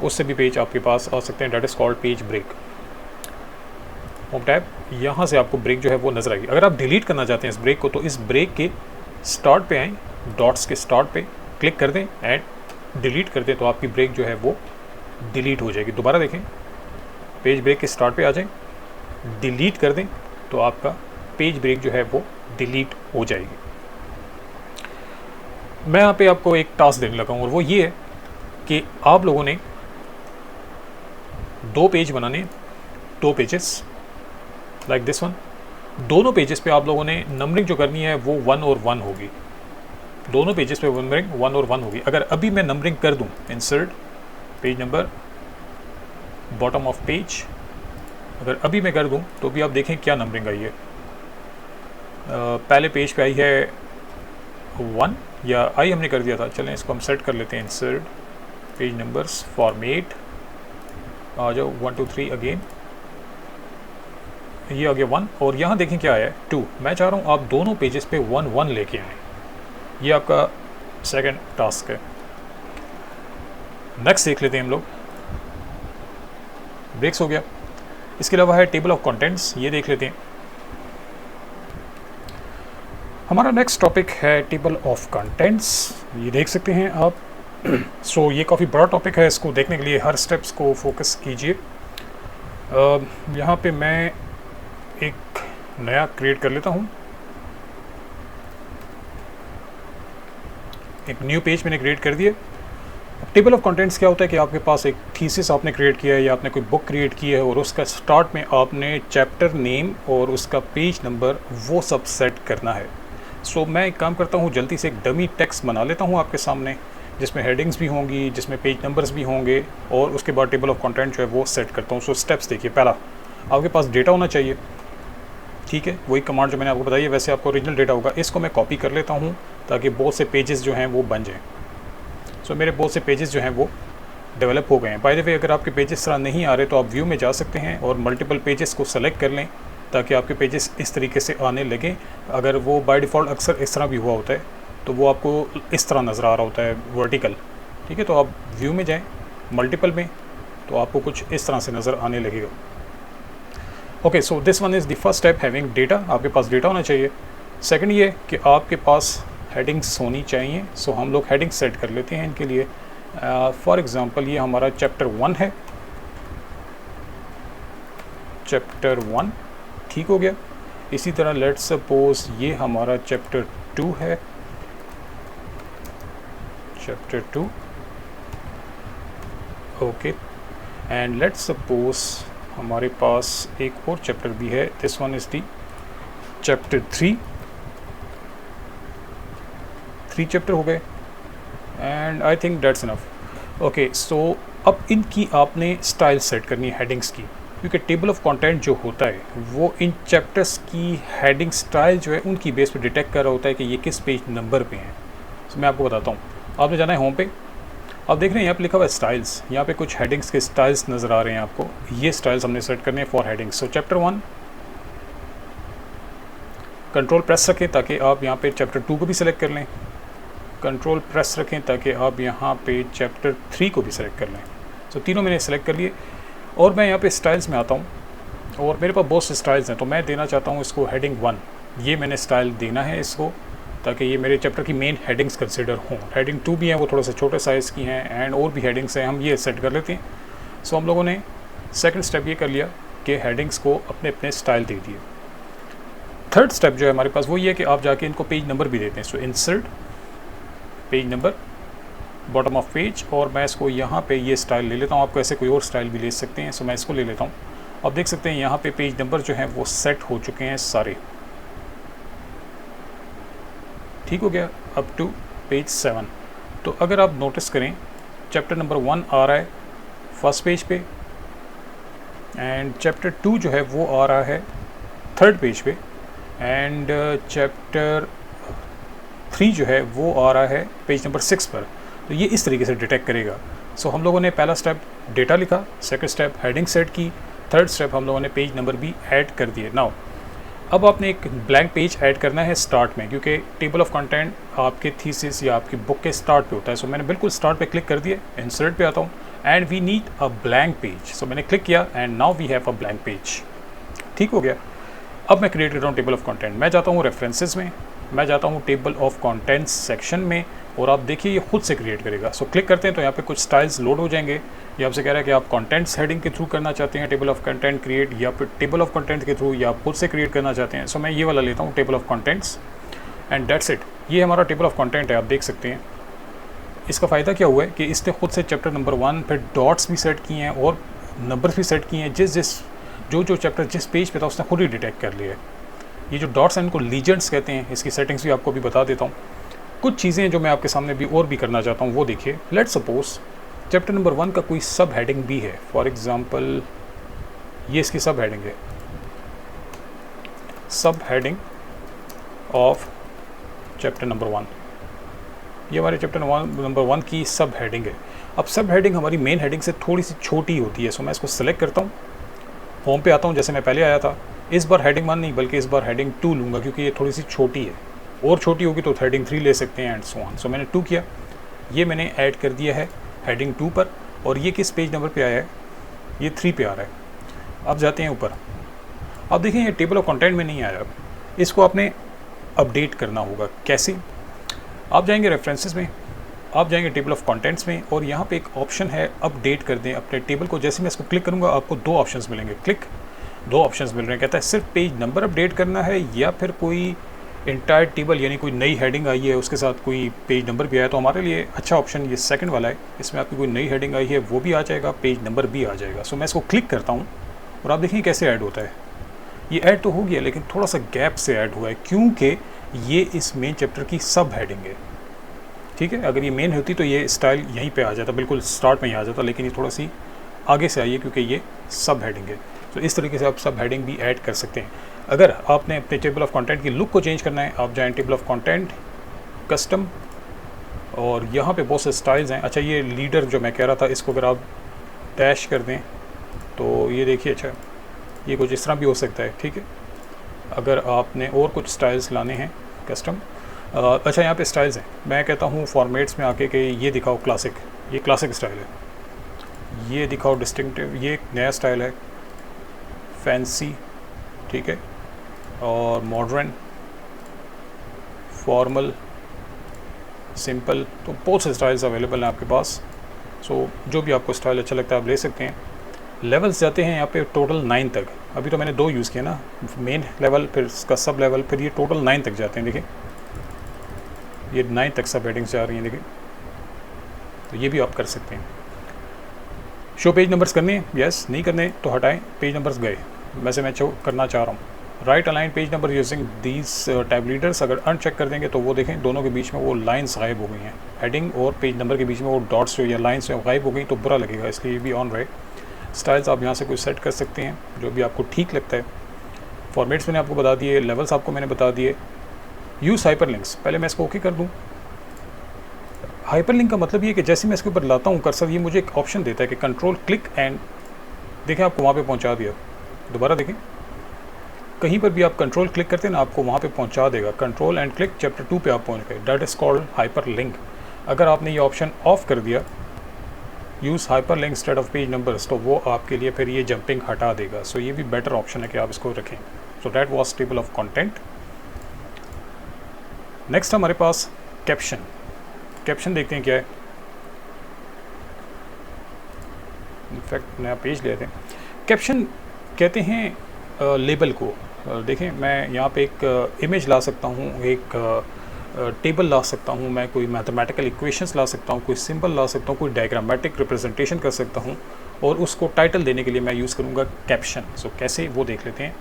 उससे भी पेज आपके पास आ सकते हैं, that is called page break. Home tab, यहाँ से आपको ब्रेक जो है वो नज़र आएगी। अगर आप डिलीट करना चाहते हैं इस ब्रेक को, तो इस ब्रेक के स्टार्ट पे आएँ, डॉट्स के स्टार्ट पे क्लिक कर दें एंड डिलीट कर दें, तो आपकी ब्रेक जो है वो डिलीट हो जाएगी। दोबारा देखें, पेज ब्रेक के स्टार्ट पे आ जाएं, डिलीट कर दें, तो आपका पेज ब्रेक जो है वो डिलीट हो जाएगी। मैं यहाँ पे आपको एक टास्क देने लगा हूँ और वो ये है कि आप लोगों ने 2 पेज बनाने, 2 पेजेस लाइक दिस वन। दोनों पेजेस पे आप लोगों ने नंबरिंग जो करनी है वो 1 और 1 होगी। दोनों पेजेस पे नंबरिंग 1 और 1 होगी। अगर अभी मैं नंबरिंग कर दूं, insert page number bottom of page, अगर अभी मैं कर दूं तो भी आप देखें क्या नंबरिंग आई है। पहले पेज पे आई है 1, या आई हमने कर दिया था, चलें इसको हम सेट कर लेते हैं। इंसर्ट पेज नंबर्स फॉर्मेट, आ जाओ 1 2 3 अगेन, ये आ गया 1 और यहाँ देखें क्या आया है 2। मैं चाह रहा हूँ आप दोनों पेजेस पे 1 1 लेके आएँ। ये आपका सेकंड टास्क है। नेक्स्ट देख लेते हैं हम लोग, ब्रेक्स हो गया। इसके अलावा है टेबल ऑफ कंटेंट्स, ये देख लेते हैं। हमारा नेक्स्ट टॉपिक है टेबल ऑफ कंटेंट्स, ये देख सकते हैं आप। सो ये काफ़ी बड़ा टॉपिक है, इसको देखने के लिए हर स्टेप्स को फोकस कीजिए। यहाँ पे मैं एक नया क्रिएट कर लेता हूँ, एक न्यू पेज मैंने क्रिएट कर दिया। टेबल ऑफ कंटेंट्स क्या होता है कि आपके पास एक थीसिस आपने क्रिएट किया है या आपने कोई बुक क्रिएट की है और उसका स्टार्ट में आपने चैप्टर नेम और उसका पेज नंबर वो सब सेट करना है। सो मैं एक काम करता हूँ, जल्दी से एक डमी टेक्स्ट बना लेता हूँ आपके सामने, जिसमें हेडिंग्स भी होंगी, जिसमें पेज नंबर्स भी होंगे, और उसके बाद टेबल ऑफ कंटेंट जो है वो सेट करता हूँ। सो स्टेप्स देखिए, पहला आपके पास डेटा होना चाहिए, ठीक है, वही कमांड जो मैंने आपको बताई है वैसे आपको ओरिजिनल डेटा होगा। इसको मैं कॉपी कर लेता हूँ ताकि बहुत से पेजेस जो हैं वो बन जाएँ। सो मेरे बहुत से पेजेस जो हैं वो डेवलप हो गए हैं। बाय द वे, अगर आपके पेजेस इस तरह नहीं आ रहे तो आप व्यू में जा सकते हैं और मल्टीपल पेजेस को सेलेक्ट कर लें ताकि आपके पेजेस इस तरीके से आने लगें। अगर वो बाय डिफ़ॉल्ट अक्सर इस तरह भी हुआ होता है तो वो आपको इस तरह नज़र आ रहा होता है वर्टिकल, ठीक है। तो आप व्यू में जाएँ मल्टीपल में, तो आपको कुछ इस तरह से नज़र आने लगेगा। Okay, so this one is the first step, having data. आपके पास डेटा होना चाहिए। सेकंड ये कि आपके पास हेडिंग्स होनी चाहिए। सो हम लोग हेडिंग सेट कर लेते हैं इनके लिए। फॉर एग्ज़ाम्पल ये हमारा चैप्टर 1 है, चैप्टर 1 ठीक हो गया। इसी तरह लेट्स सपोज ये हमारा चैप्टर 2 है, chapter 2, okay. And let's suppose हमारे पास एक और चैप्टर भी है, this one is the chapter 3 chapter हो गए and I think that's enough. Okay, so अब इनकी आपने स्टाइल सेट करनी है हेडिंग्स की, क्योंकि टेबल ऑफ कंटेंट जो होता है वो इन चैप्टर्स की हेडिंग स्टाइल जो है उनकी बेस पे डिटेक्ट कर रहा होता है कि ये किस पेज नंबर पे हैं। तो मैं आपको बताता हूँ, आपने जाना है होम पे, आप देख रहे हैं यहाँ पे लिखा हुआ है स्टाइल्स, यहाँ पे कुछ हेडिंग्स के स्टाइल्स नज़र आ रहे हैं आपको, ये स्टाइल्स हमने सेट करने हैं for headings. So chapter 1 control press रखें ताकि आप यहाँ पे चैप्टर 2 को भी सिलेक्ट कर लें, कंट्रोल प्रेस रखें ताकि आप यहाँ पे चैप्टर 3 को भी सिलेक्ट कर लें। सो तीनों मैंने सेलेक्ट कर लिए और मैं यहाँ पे स्टाइल्स में आता हूँ और मेरे पास बहुत से स्टाइल्स हैं, तो मैं देना चाहता हूँ इसको हेडिंग 1, ये मैंने स्टाइल देना है इसको ताकि ये मेरे चैप्टर की मेन हेडिंग्स कंसिडर हों। हेडिंग 2 भी हैं, वो थोड़ा सा छोटे साइज़ की हैं एंड और भी हेडिंग्स हैं, हम ये सेट कर लेते हैं। सो हम लोगों ने सेकंड स्टेप ये कर लिया कि हेडिंग्स को अपने अपने स्टाइल दे दिए। थर्ड स्टेप जो है हमारे पास वो ये है कि आप जाके इनको पेज नंबर भी देते हैं। So insert page number, bottom of page, और मैं इसको यहाँ पे ये स्टाइल ले लेता हूँ, आपको ऐसे कोई और स्टाइल भी ले सकते हैं। सो मैं इसको ले लेता हूँ। आप देख सकते हैं यहाँ पे पेज नंबर जो हैं वो सेट हो चुके हैं सारे, ठीक हो गया अप टू पेज 7। तो अगर आप नोटिस करें चैप्टर नंबर 1 आ रहा है फर्स्ट पेज पे एंड चैप्टर 2 जो है वो आ रहा है थर्ड पेज पे एंड चैप्टर 3 जो है वो आ रहा है पेज नंबर 6 पर। तो ये इस तरीके से डिटेक्ट करेगा। सो हम लोगों ने पहला स्टेप डेटा लिखा, सेकंड स्टेप हेडिंग सेट की, थर्ड स्टेप हम लोगों ने पेज नंबर भी ऐड कर दिए। नाउ अब आपने एक ब्लैंक पेज ऐड करना है स्टार्ट में, क्योंकि टेबल ऑफ कंटेंट आपके थीसिस या आपकी बुक के स्टार्ट पे होता है। सो मैंने बिल्कुल स्टार्ट पे क्लिक कर दिया, इंसर्ट पे आता हूँ and we need a blank page. So मैंने क्लिक किया and now we have a blank page, ठीक हो गया। अब मैं क्रिएट कर रहा हूँ टेबल ऑफ कंटेंट, मैं जाता हूँ रेफरेंसेस में, मैं जाता हूँ टेबल ऑफ कंटेंट्स सेक्शन में और आप देखिए ये खुद से क्रिएट करेगा। सो क्लिक करते हैं तो यहाँ पे कुछ स्टाइल्स लोड हो जाएंगे। ये आपसे कह रहा है कि आप कंटेंट्स हेडिंग के थ्रू करना चाहते हैं टेबल ऑफ कंटेंट क्रिएट, या फिर टेबल ऑफ कंटेंट के थ्रू, या आप खुद से क्रिएट करना चाहते हैं। सो मैं ये वाला लेता हूँ table of contents and that's it. ये हमारा टेबल ऑफ कंटेंट है, आप देख सकते हैं। इसका फ़ायदा क्या हुआ है कि इसने खुद से चैप्टर नंबर 1 फिर डॉट्स भी सेट किए हैं और नंबर्स भी सेट किए हैं, जो चैप्टर जिस पेज पे था उसने खुद ही डिटेक्ट कर लिया है। ये जो डॉट्स हैं इनको लीजेंड्स कहते हैं, इसकी सेटिंग्स भी आपको भी बता देता हूँ। कुछ चीज़ें जो मैं आपके सामने भी और भी करना चाहता हूँ वो देखिए। लेट्स सपोज चैप्टर नंबर 1 का कोई सब हेडिंग भी है, फॉर एग्ज़ाम्पल ये इसकी सब हेडिंग है, सब हेडिंग ऑफ चैप्टर नंबर 1, ये हमारे चैप्टर नंबर 1 की सब हेडिंग है। अब सब हेडिंग हमारी मेन हेडिंग से थोड़ी सी छोटी होती है। सो मैं इसको सेलेक्ट करता हूँ, होम पे आता हूँ जैसे मैं पहले आया था। इस बार हेडिंग 1 नहीं बल्कि इस बार हेडिंग 2 लूँगा, क्योंकि ये थोड़ी सी छोटी है, और छोटी होगी तो हेडिंग 3 ले सकते हैं एंड सो ऑन। सो मैंने 2 किया, ये मैंने ऐड कर दिया है हेडिंग 2 पर, और ये किस पेज नंबर पे आया है, ये 3 पे आ रहा है। अब जाते हैं ऊपर, अब देखें ये टेबल ऑफ कंटेंट में नहीं आया, इसको आपने अपडेट करना होगा। कैसे? आप जाएंगे रेफरेंसेस में, आप जाएंगे टेबल ऑफ कंटेंट्स में और यहाँ पे एक ऑप्शन है अपडेट कर दें अपने टेबल को। जैसे मैं इसको क्लिक करूँगा आपको 2 ऑप्शंस मिलेंगे, क्लिक 2 ऑप्शंस मिल रहे हैं। कहता है सिर्फ पेज नंबर अपडेट करना है या फिर कोई इंटायर टेबल यानी कोई नई हेडिंग आई है उसके साथ कोई पेज नंबर भी आया। तो हमारे लिए अच्छा ऑप्शन ये सेकंड वाला है, इसमें आपकी कोई नई हेडिंग आई है वो भी आ जाएगा, पेज नंबर भी आ जाएगा। सो मैं इसको क्लिक करता हूँ और आप देखिए कैसे ऐड होता है। ये ऐड तो हो गया लेकिन थोड़ा सा गैप से ऐड हुआ है, क्योंकि ये इस मेन चैप्टर की सब हेडिंग है, ठीक है। अगर ये मेन होती तो ये स्टाइल यहीं पे आ जाता, बिल्कुल स्टार्ट में ही आ जाता, लेकिन ये थोड़ा सी आगे से आई है क्योंकि ये सब हेडिंग है। तो इस तरीके से आप सब हेडिंग भी ऐड कर सकते हैं। अगर आपने अपने टेबल ऑफ कंटेंट की लुक को चेंज करना है, आप जाएँ टेबल ऑफ कंटेंट कस्टम, और यहाँ पे बहुत से स्टाइल्स हैं। अच्छा, ये लीडर जो मैं कह रहा था, इसको अगर आप डैश कर दें तो ये देखिए, अच्छा ये कुछ इस तरह भी हो सकता है, ठीक है। अगर आपने और कुछ स्टाइल्स लाने हैं कस्टम, अच्छा यहाँ पे स्टाइल्स हैं, मैं कहता हूँ फॉर्मेट्स में आके कि ये दिखाओ क्लासिक, ये क्लासिक स्टाइल है, ये दिखाओ डिस्टिंक्टिव, ये एक नया स्टाइल है, फैंसी, ठीक है, और मॉडर्न, फॉर्मल, सिंपल। तो बहुत से स्टाइल्स अवेलेबल हैं आपके पास। सो जो भी आपको स्टाइल अच्छा लगता है आप ले सकते हैं। लेवल्स जाते हैं यहाँ पे टोटल 9 तक। अभी तो मैंने 2 यूज़ किए ना, मेन लेवल फिर इसका सब लेवल, फिर ये टोटल 9 तक जाते हैं। देखिए ये 9 तक सब हेडिंग्स जा रही हैं, देखिए तो ये भी आप कर सकते हैं। शो पेज नंबर्स करने हैं, यस, नहीं करने तो हटाएं, पेज नंबर्स गए। वैसे मैं शो करना चाह रहा हूँ right align page number using these tab leaders. अगर अनचेक कर देंगे तो वो देखें दोनों के बीच में वो लाइंस गायब हो गई हैं, हेडिंग और पेज नंबर के बीच में वो डॉट्स जो या लाइंस जो गायब हो गई तो बुरा लगेगा, इसलिए ये भी ऑन रहे। स्टाइल्स आप यहाँ से कोई सेट कर सकते हैं जो भी आपको ठीक लगता है। फॉर्मेट्स मैंने आपको बता दिए, लेवल्स आपको मैंने बता दिए। यूज़ हाइपरलिंक्स, पहले मैं इसको ओके कर दूँ। हाइपरलिंक का मतलब ये है कि जैसे मैं इसके ऊपर लाता हूँ कर्सर, ये मुझे एक ऑप्शन देता है कि कंट्रोल क्लिक एंड, देखें आपको वहाँ पे पहुँचा दिया। दोबारा देखें, कहीं पर भी आप कंट्रोल क्लिक करते हैं ना आपको वहाँ पे पहुँचा देगा। कंट्रोल एंड क्लिक चैप्टर 2 पे आप पहुँच गए, दैट इज़ कॉल्ड हाइपरलिंक। अगर आपने ये ऑप्शन ऑफ कर दिया, use hyperlink instead of page numbers, तो वो आपके लिए फिर ये जंपिंग हटा देगा। सो ये भी बेटर ऑप्शन है कि आप इसको रखें। So that was table of content. Next हमारे पास कैप्शन। कैप्शन देखते हैं क्या है। इनफैक्ट नया पेज ले आते हैं। कैप्शन कहते हैं लेबल को। देखें मैं यहाँ पे एक इमेज ला सकता हूँ, एक टेबल ला सकता हूँ, मैं कोई मैथमेटिकल इक्वेशंस ला सकता हूँ, कोई सिंबल ला सकता हूँ, कोई डायग्रामेटिक रिप्रेजेंटेशन कर सकता हूँ, और उसको टाइटल देने के लिए मैं यूज़ करूँगा कैप्शन। सो कैसे वो देख लेते हैं।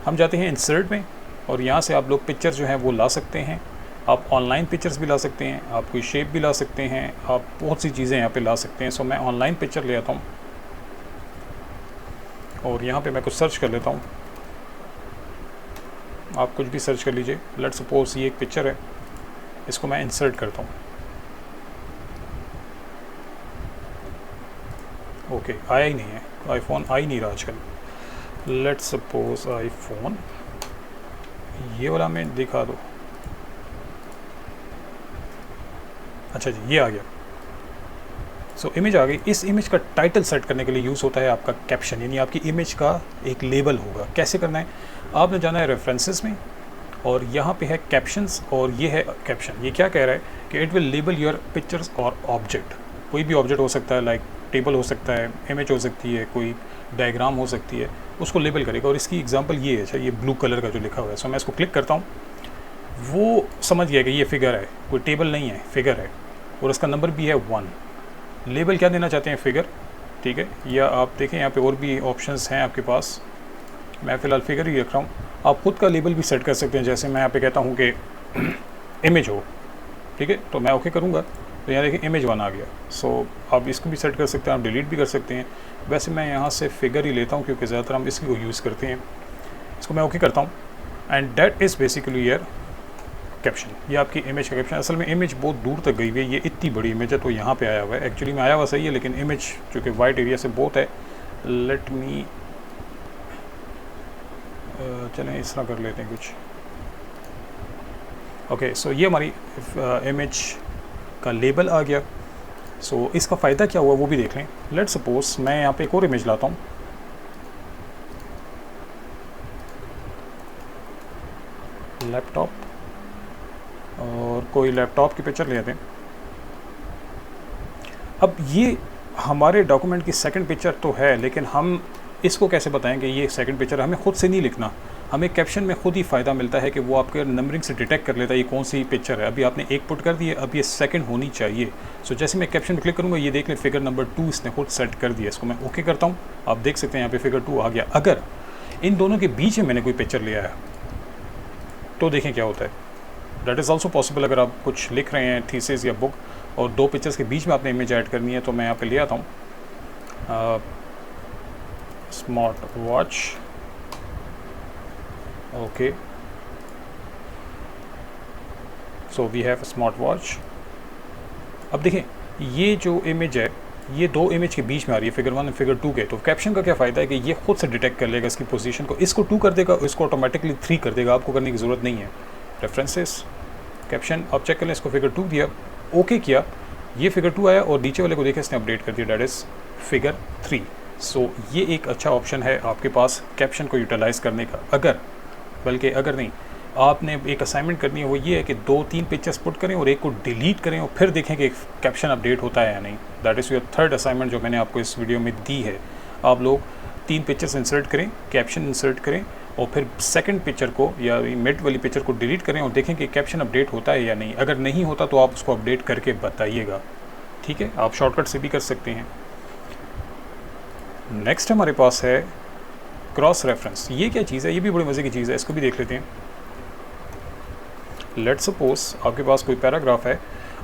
हम जाते हैं इंसर्ट में, और यहाँ से आप लोग पिक्चर जो हैं वो ला सकते हैं। आप ऑनलाइन पिक्चर्स भी ला सकते हैं, आप कोई शेप भी ला सकते हैं, आप बहुत सी चीज़ें यहाँ पे ला सकते हैं। सो मैं ऑनलाइन पिक्चर ले आता हूँ और यहाँ पे मैं कुछ सर्च कर लेता हूँ। आप कुछ भी सर्च कर लीजिए। लेट सपोज ये एक पिक्चर है, इसको मैं इंसर्ट करता हूँ। ओके, आया ही नहीं है, आईफोन आ ही नहीं रहा आजकल। लेट सपोज आईफोन, ये वाला मैं दिखा दो। अच्छा जी, ये आ गया। सो इमेज आ गई। इस इमेज का टाइटल सेट करने के लिए यूज़ होता है आपका कैप्शन, यानी आपकी इमेज का एक लेबल होगा। कैसे करना है, आपने जाना है रेफरेंसेस में, और यहाँ पे है कैप्शंस, और ये है कैप्शन। ये क्या कह रहा है कि it will label your pictures और ऑब्जेक्ट। कोई भी ऑब्जेक्ट हो सकता है, लाइक टेबल हो सकता है, इमेज हो सकती है, कोई डायग्राम हो सकती है, उसको लेबल करेगा। और इसकी एग्जांपल ये है, अच्छा ये ब्लू कलर का जो लिखा हुआ है। सो मैं इसको क्लिक करता हूँ, वो समझ गया कि ये फिगर है, कोई टेबल नहीं है, फिगर है, और उसका नंबर भी है 1। लेबल क्या देना चाहते हैं, फिगर, ठीक है। या आप देखें यहाँ पे और भी ऑप्शंस हैं आपके पास, मैं फ़िलहाल फिगर ही रख रहा हूँ। आप खुद का लेबल भी सेट कर सकते हैं। जैसे मैं यहाँ पे कहता हूँ कि इमेज हो, ठीक है, तो मैं ओके करूँगा तो यहाँ देखिए इमेज 1 आ गया। सो आप इसको भी सेट कर सकते हैं, आप डिलीट भी कर सकते हैं। वैसे मैं यहाँ से फिगर ही लेता हूँ क्योंकि ज़्यादातर हम इसी को यूज़ करते हैं। इसको मैं ओके करता हूँ, and that is basically your caption. ये आपकी इमेज का कैप्शन। असल में इमेज बहुत दूर तक गई हुई है, ये इतनी बड़ी इमेज है तो यहाँ पे आया हुआ है। एक्चुअली में आया हुआ सही है, लेकिन इमेज चूँकि वाइट एरिया से बहुत है, लेट मी चलें इस तरह कर लेते हैं कुछ। ओके, सो ये हमारी इमेज का लेबल आ गया। सो इसका फ़ायदा क्या हुआ वो भी देख लें। लेट सपोज मैं यहाँ पे एक और इमेज लाता हूँ, लैपटॉप, और कोई लैपटॉप की पिक्चर ले आते हैं। अब ये हमारे डॉक्यूमेंट की सेकंड पिक्चर तो है, लेकिन हम इसको कैसे बताएं कि ये सेकंड पिक्चर? हमें खुद से नहीं लिखना, हमें कैप्शन में खुद ही फ़ायदा मिलता है कि वो आपके नंबरिंग से डिटेक्ट कर लेता है ये कौन सी पिक्चर है। अभी आपने एक पुट कर दी है, अब ये सेकंड होनी चाहिए। सो जैसे मैं कैप्शन पर क्लिक करूँगा, ये देख लें फिगर नंबर 2 इसने खुद सेट कर दिया। इसको मैं ओके करता हूँ, आप देख सकते हैं यहाँ पे फिगर 2 आ गया। अगर इन दोनों के बीच में मैंने कोई पिक्चर लिया है तो देखें क्या होता है। That is also possible. अगर आप कुछ लिख रहे हैं थीसिस या बुक, और 2 पिक्चर्स के बीच में आपने इमेज ऐड करनी है, तो मैं यहाँ पे ले आता हूँ smart watch. Okay, so we have smart watch. अब देखें ये जो इमेज है, ये 2 इमेज के बीच में आ रही है, फिगर 1 और फिगर 2 के। तो कैप्शन का क्या फ़ायदा है कि ये खुद से डिटेक्ट कर लेगा इसकी पोजीशन को, इसको 2 कर देगा, इसको ऑटोमेटिकली 3 कर देगा, आपको करने की ज़रूरत नहीं है। रेफरेंसेस, कैप्शन, आप चेक कर लें। इसको फिगर 2 दिया, ओके किया, ये फिगर 2 आया, और नीचे वाले को देखिए इसने अपडेट कर दिया, दैट इज़ फिगर 3। सो ये एक अच्छा ऑप्शन है आपके पास कैप्शन को यूटिलाइज़ करने का। अगर, बल्कि अगर नहीं, आपने एक असाइनमेंट करनी है, वो ये है कि 2-3 पिक्चर्स पुट करें और एक को डिलीट करें और फिर देखें कि कैप्शन अपडेट होता है या नहीं। That is your third assignment जो मैंने आपको इस वीडियो में दी है। आप लोग 3 पिक्चर्स इंसर्ट करें, कैप्शन इंसर्ट करें, और फिर सेकंड पिक्चर को या मिड वाली पिक्चर को डिलीट करें और देखें कि कैप्शन अपडेट होता है या नहीं। अगर नहीं होता तो आप उसको अपडेट करके बताइएगा। ठीक है, आप शॉर्टकट से भी कर सकते हैं। नेक्स्ट हमारे पास है क्रॉस रेफरेंस। ये क्या चीज़ है, ये भी बड़ी मज़े की चीज़ है, इसको भी देख लेते हैं। लेट सपोज आपके पास कोई पैराग्राफ है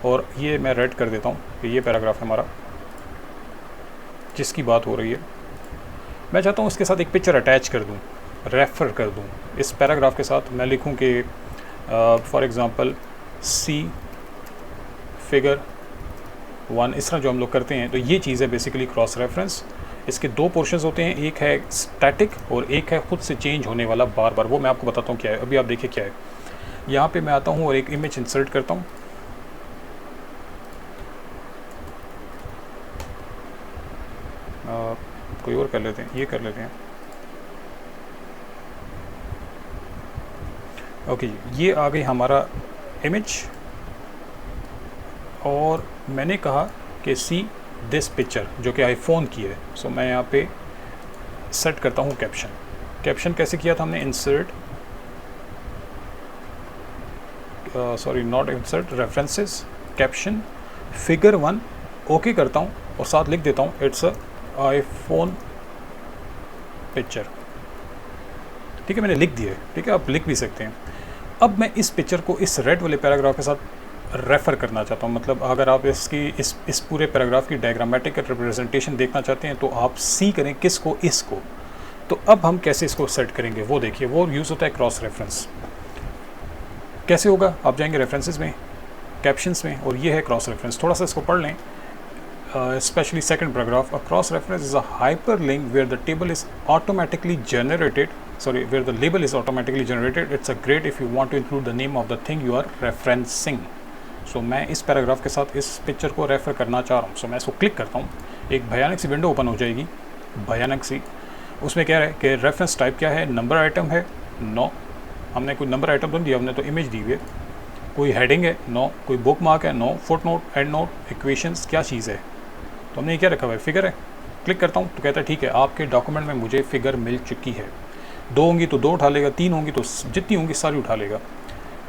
और ये मैं रेड कर देता हूँ कि ये पैराग्राफ है हमारा जिसकी बात हो रही है। मैं चाहता हूँ इसके साथ एक पिक्चर अटैच कर दूँ, रेफ़र कर दूँ इस पैराग्राफ के साथ। मैं लिखूँ कि फॉर एग्ज़ाम्पल सी फिगर 1, इस तरह जो हम लोग करते हैं। तो ये चीज़ है बेसिकली क्रॉस रेफरेंस। इसके दो पोर्शंस होते हैं, एक है स्टैटिक और एक है ख़ुद से चेंज होने वाला बार बार। वो मैं आपको बताता हूँ क्या है। अभी आप देखिए क्या है। यहाँ पे मैं आता हूँ और एक इमेज इंसर्ट करता हूँ। कोई और कर लेते हैं, ये कर लेते हैं। ओके जी, ये आ गई हमारा इमेज और मैंने कहा कि सी दिस पिक्चर जो कि आईफोन की है। सो मैं यहाँ पे सेट करता हूँ कैप्शन। कैप्शन कैसे किया था हमने, insert sorry not insert, references, caption, figure 1, okay करता हूँ और साथ लिख देता हूँ इट्स अ आईफोन पिक्चर। ठीक है, मैंने लिख दिया है। ठीक है, आप लिख भी सकते हैं। अब मैं इस पिक्चर को इस रेड वाले पैराग्राफ के साथ रेफ़र करना चाहता हूँ। मतलब अगर आप इसकी इस पूरे पैराग्राफ की डायग्रामेटिक रिप्रेजेंटेशन देखना चाहते हैं तो आप सी करें किसको, इसको। तो अब हम कैसे इसको सेट करेंगे वो देखिए। वो यूज़ होता है क्रॉस रेफरेंस। कैसे होगा, आप जाएंगे रेफरेंसेस में, कैप्शंस में, और ये है क्रॉस रेफरेंस। थोड़ा सा इसको पढ़ लें, specially second paragraph. A cross reference is a hyperlink where the table is automatically generated where the label is automatically generated. It's a great if you want to include the name of the thing you are referencing. सो मैं इस paragraph के साथ इस picture को refer करना चाह रहा हूँ। सो मैं इसको क्लिक करता हूँ, एक भयानक सी विंडो ओपन हो जाएगी, भयानक सी। उसमें क्या है कि रेफरेंस टाइप क्या है, नंबर आइटम है, नो, हमने कोई नंबर आइटम तो नहीं दिया, हमने तो इमेज दी हुई है। कोई हेडिंग है, नो, कोई बुक मार्क है, no, foot note, end note, equations, क्या चीज़ है, तो हमने क्या रखा हुआ है, फिगर है। क्लिक करता हूँ तो कहता है ठीक है, आपके डॉक्यूमेंट में मुझे फ़िगर मिल चुकी है। 2 होंगी तो 2 उठा लेगा, 3 होंगी तो जितनी होंगी सारी उठा लेगा।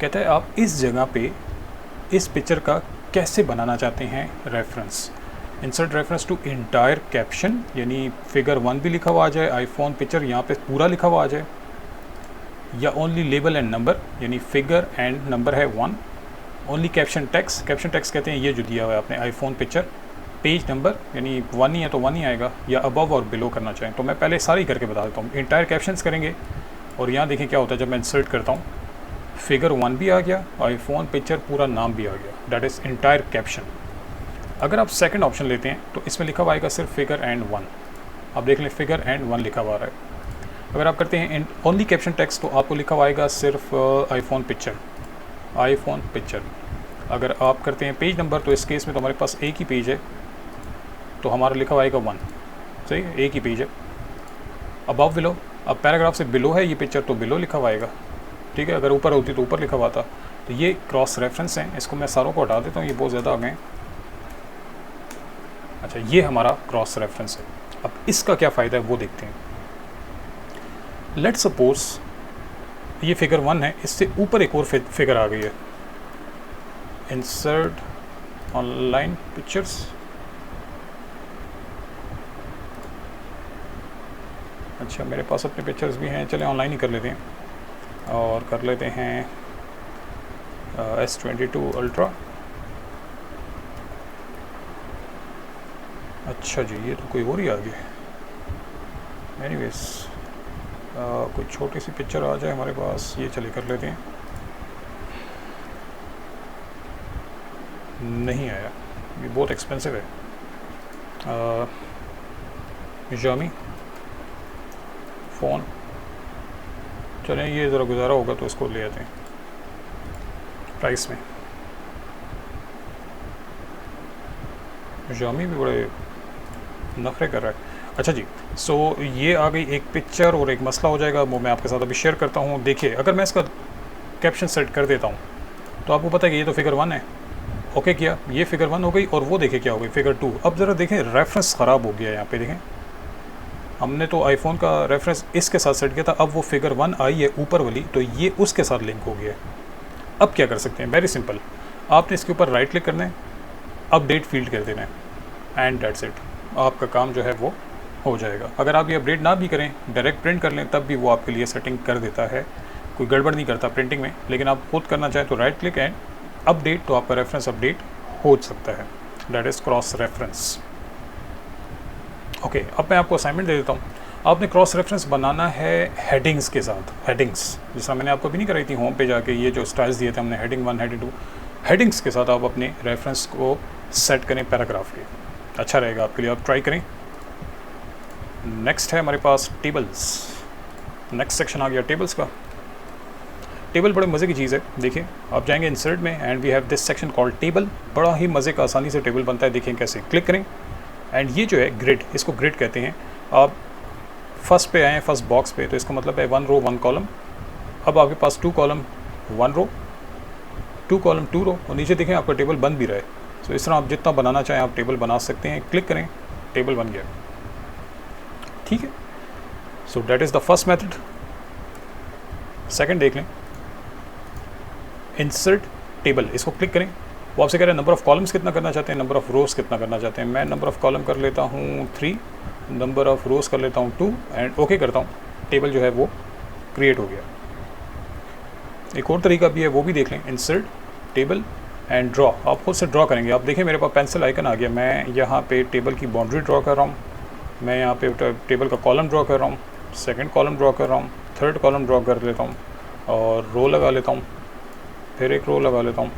कहता है आप इस जगह पे इस पिक्चर का कैसे बनाना चाहते हैं reference. Insert reference to entire caption, यानी फिगर 1 भी लिखा हुआ आ जाए, आईफोन पिक्चर यहाँ पे पूरा लिखा हुआ आ जाए, या ओनली लेबल एंड नंबर, यानी फिगर एंड नंबर है 1, only caption text. Caption text कहते हैं ये जो दिया हुआ है आपने आईफोन पिक्चर, पेज नंबर यानी 1 ही है तो 1 ही आएगा, या अबव और बिलो करना चाहें तो मैं पहले सारी करके बता देता हूँ। इंटायर कैप्शंस करेंगे और यहाँ देखें क्या होता है जब मैं इंसर्ट करता हूँ, फिगर 1 भी आ गया, आईफोन पिक्चर पूरा नाम भी आ गया, दैट इज़ इंटायर कैप्शन। अगर आप सेकंड ऑप्शन लेते हैं तो इसमें लिखा हुआ आएगा सिर्फ फिगर एंड 1। आप देख लें फिगर एंड 1 लिखा हुआ है। अगर आप करते हैं ओनली कैप्शन टेक्स्ट तो आपको लिखा हुआ आएगा सिर्फ आईफोन पिक्चर, आईफोन पिक्चर। अगर आप करते हैं पेज नंबर तो इस केस में तो हमारे पास एक ही पेज है तो हमारा लिखा हुआ आएगा 1, सही है, एक ही पेज है। अबव बिलो, अब पैराग्राफ से बिलो है ये पिक्चर तो बिलो लिखा हुआ आएगा, ठीक है। अगर ऊपर होती तो ऊपर लिखा हुआ था। तो ये क्रॉस रेफरेंस हैं, इसको मैं सारों को हटा देता हूँ, ये बहुत ज़्यादा आ गए। अच्छा, ये हमारा क्रॉस रेफरेंस है। अब इसका क्या फ़ायदा है वो देखते हैं। लेट सपोज ये फिगर 1 है, इससे ऊपर एक और फिगर आ गई है, इंसर्ट ऑनलाइन पिक्चर्स। अच्छा, मेरे पास अपने पिक्चर्स भी हैं, चलें ऑनलाइन ही कर लेते हैं और कर लेते हैं S22 अल्ट्रा। अच्छा जी, ये तो कोई और ही आ गया। एनीवेज कोई छोटी सी पिक्चर आ जाए हमारे पास, ये चले कर लेते हैं। नहीं आया, ये बहुत एक्सपेंसिव है। Xiaomi फ़ोन, चलें ये ज़रा गुजारा होगा तो इसको ले आते हैं प्राइस में। Xiaomi भी बड़े नखरे कर रहा है। अच्छा जी, सो ये आ गई एक पिक्चर और एक मसला हो जाएगा, वो मैं आपके साथ अभी शेयर करता हूँ। देखिए, अगर मैं इसका कैप्शन सेट कर देता हूँ तो आपको पता है कि ये तो फिगर 1 है, ओके किया, ये फिगर 1 हो गई, और वो देखें क्या हो गई, फिगर 2। अब ज़रा देखें, रेफरेंस ख़राब हो गया यहाँ पे, देखें हमने तो आईफोन का रेफरेंस इसके साथ सेट किया था, अब वो फिगर 1 आई है ऊपर वाली, तो ये उसके साथ लिंक हो गया। अब क्या कर सकते हैं, वेरी सिंपल, आपने इसके ऊपर राइट क्लिक करना है, अपडेट फील्ड कर देना है एंड दैट्स इट। आपका काम जो है वो हो जाएगा। अगर आप ये अपडेट ना भी करें, डायरेक्ट प्रिंट कर लें, तब भी वो आपके लिए सेटिंग कर देता है, कोई गड़बड़ नहीं करता प्रिंटिंग में। लेकिन आप खुद करना चाहें तो राइट क्लिक एंड अपडेट, तो आपका रेफरेंस अपडेट हो सकता है, that is cross reference. Okay, अब मैं आपको असाइनमेंट दे देता हूँ। आपने क्रॉस रेफरेंस बनाना है हेडिंग्स के साथ। हेडिंग्स जिस तरह मैंने आपको भी नहीं कराई थी होम पे जाके, ये जो स्टाइल्स दिए थे हमने, हेडिंग 1 हेडिंग 2, हेडिंग्स के साथ आप अपने रेफरेंस को सेट करें पैराग्राफ के, अच्छा रहेगा आपके लिए, आप ट्राई करें। नेक्स्ट है हमारे पास टेबल्स। नेक्स्ट सेक्शन आ गया टेबल्स का। टेबल बड़े मज़े की चीज़ है। देखिए, आप जाएंगे इंसर्ट में and we have this section called table. बड़ा ही मज़े का आसानी से टेबल बनता है। देखिए कैसे, क्लिक करें एंड ये जो है ग्रिड, इसको ग्रिड कहते हैं। आप फर्स्ट पे आए, फर्स्ट बॉक्स पे, तो इसका मतलब है 1 रो 1 कॉलम। अब आपके पास 2 कॉलम 1 रो, 2 कॉलम 2 रो, और नीचे देखें आपका टेबल बन भी रहा है। तो इस तरह आप जितना बनाना चाहें आप टेबल बना सकते हैं। क्लिक करें, टेबल बन गया, ठीक है। So that is the first method. Second देख लें, इंसर्ट टेबल, इसको क्लिक करें। वो आपसे कह रहे हैं नंबर ऑफ़ कॉलम्स कितना करना चाहते हैं, नंबर ऑफ़ रोज़ कितना करना चाहते हैं। मैं नंबर ऑफ़ कॉलम कर लेता हूँ 3, नंबर ऑफ़ रोज़ कर लेता हूँ 2 एंड ओके करता हूँ। टेबल जो है वो क्रिएट हो गया। एक और तरीका भी है, वो भी देख लें, इंसर्ट टेबल एंड ड्रॉ। आप खुद से ड्रॉ करेंगे। आप देखें मेरे पास पेंसिल आइकन आ गया। मैं यहाँ पे टेबल की बाउंड्री ड्रॉ कर रहा हूँ, मैं यहाँ पे टेबल का कॉलम ड्रॉ कर रहा हूँ, सेकंड कॉलम ड्रॉ कर रहा हूँ, थर्ड कॉलम ड्रॉ कर लेता हूँ और रो लगा लेता हूँ, फिर एक रो लगा लेता हूँ।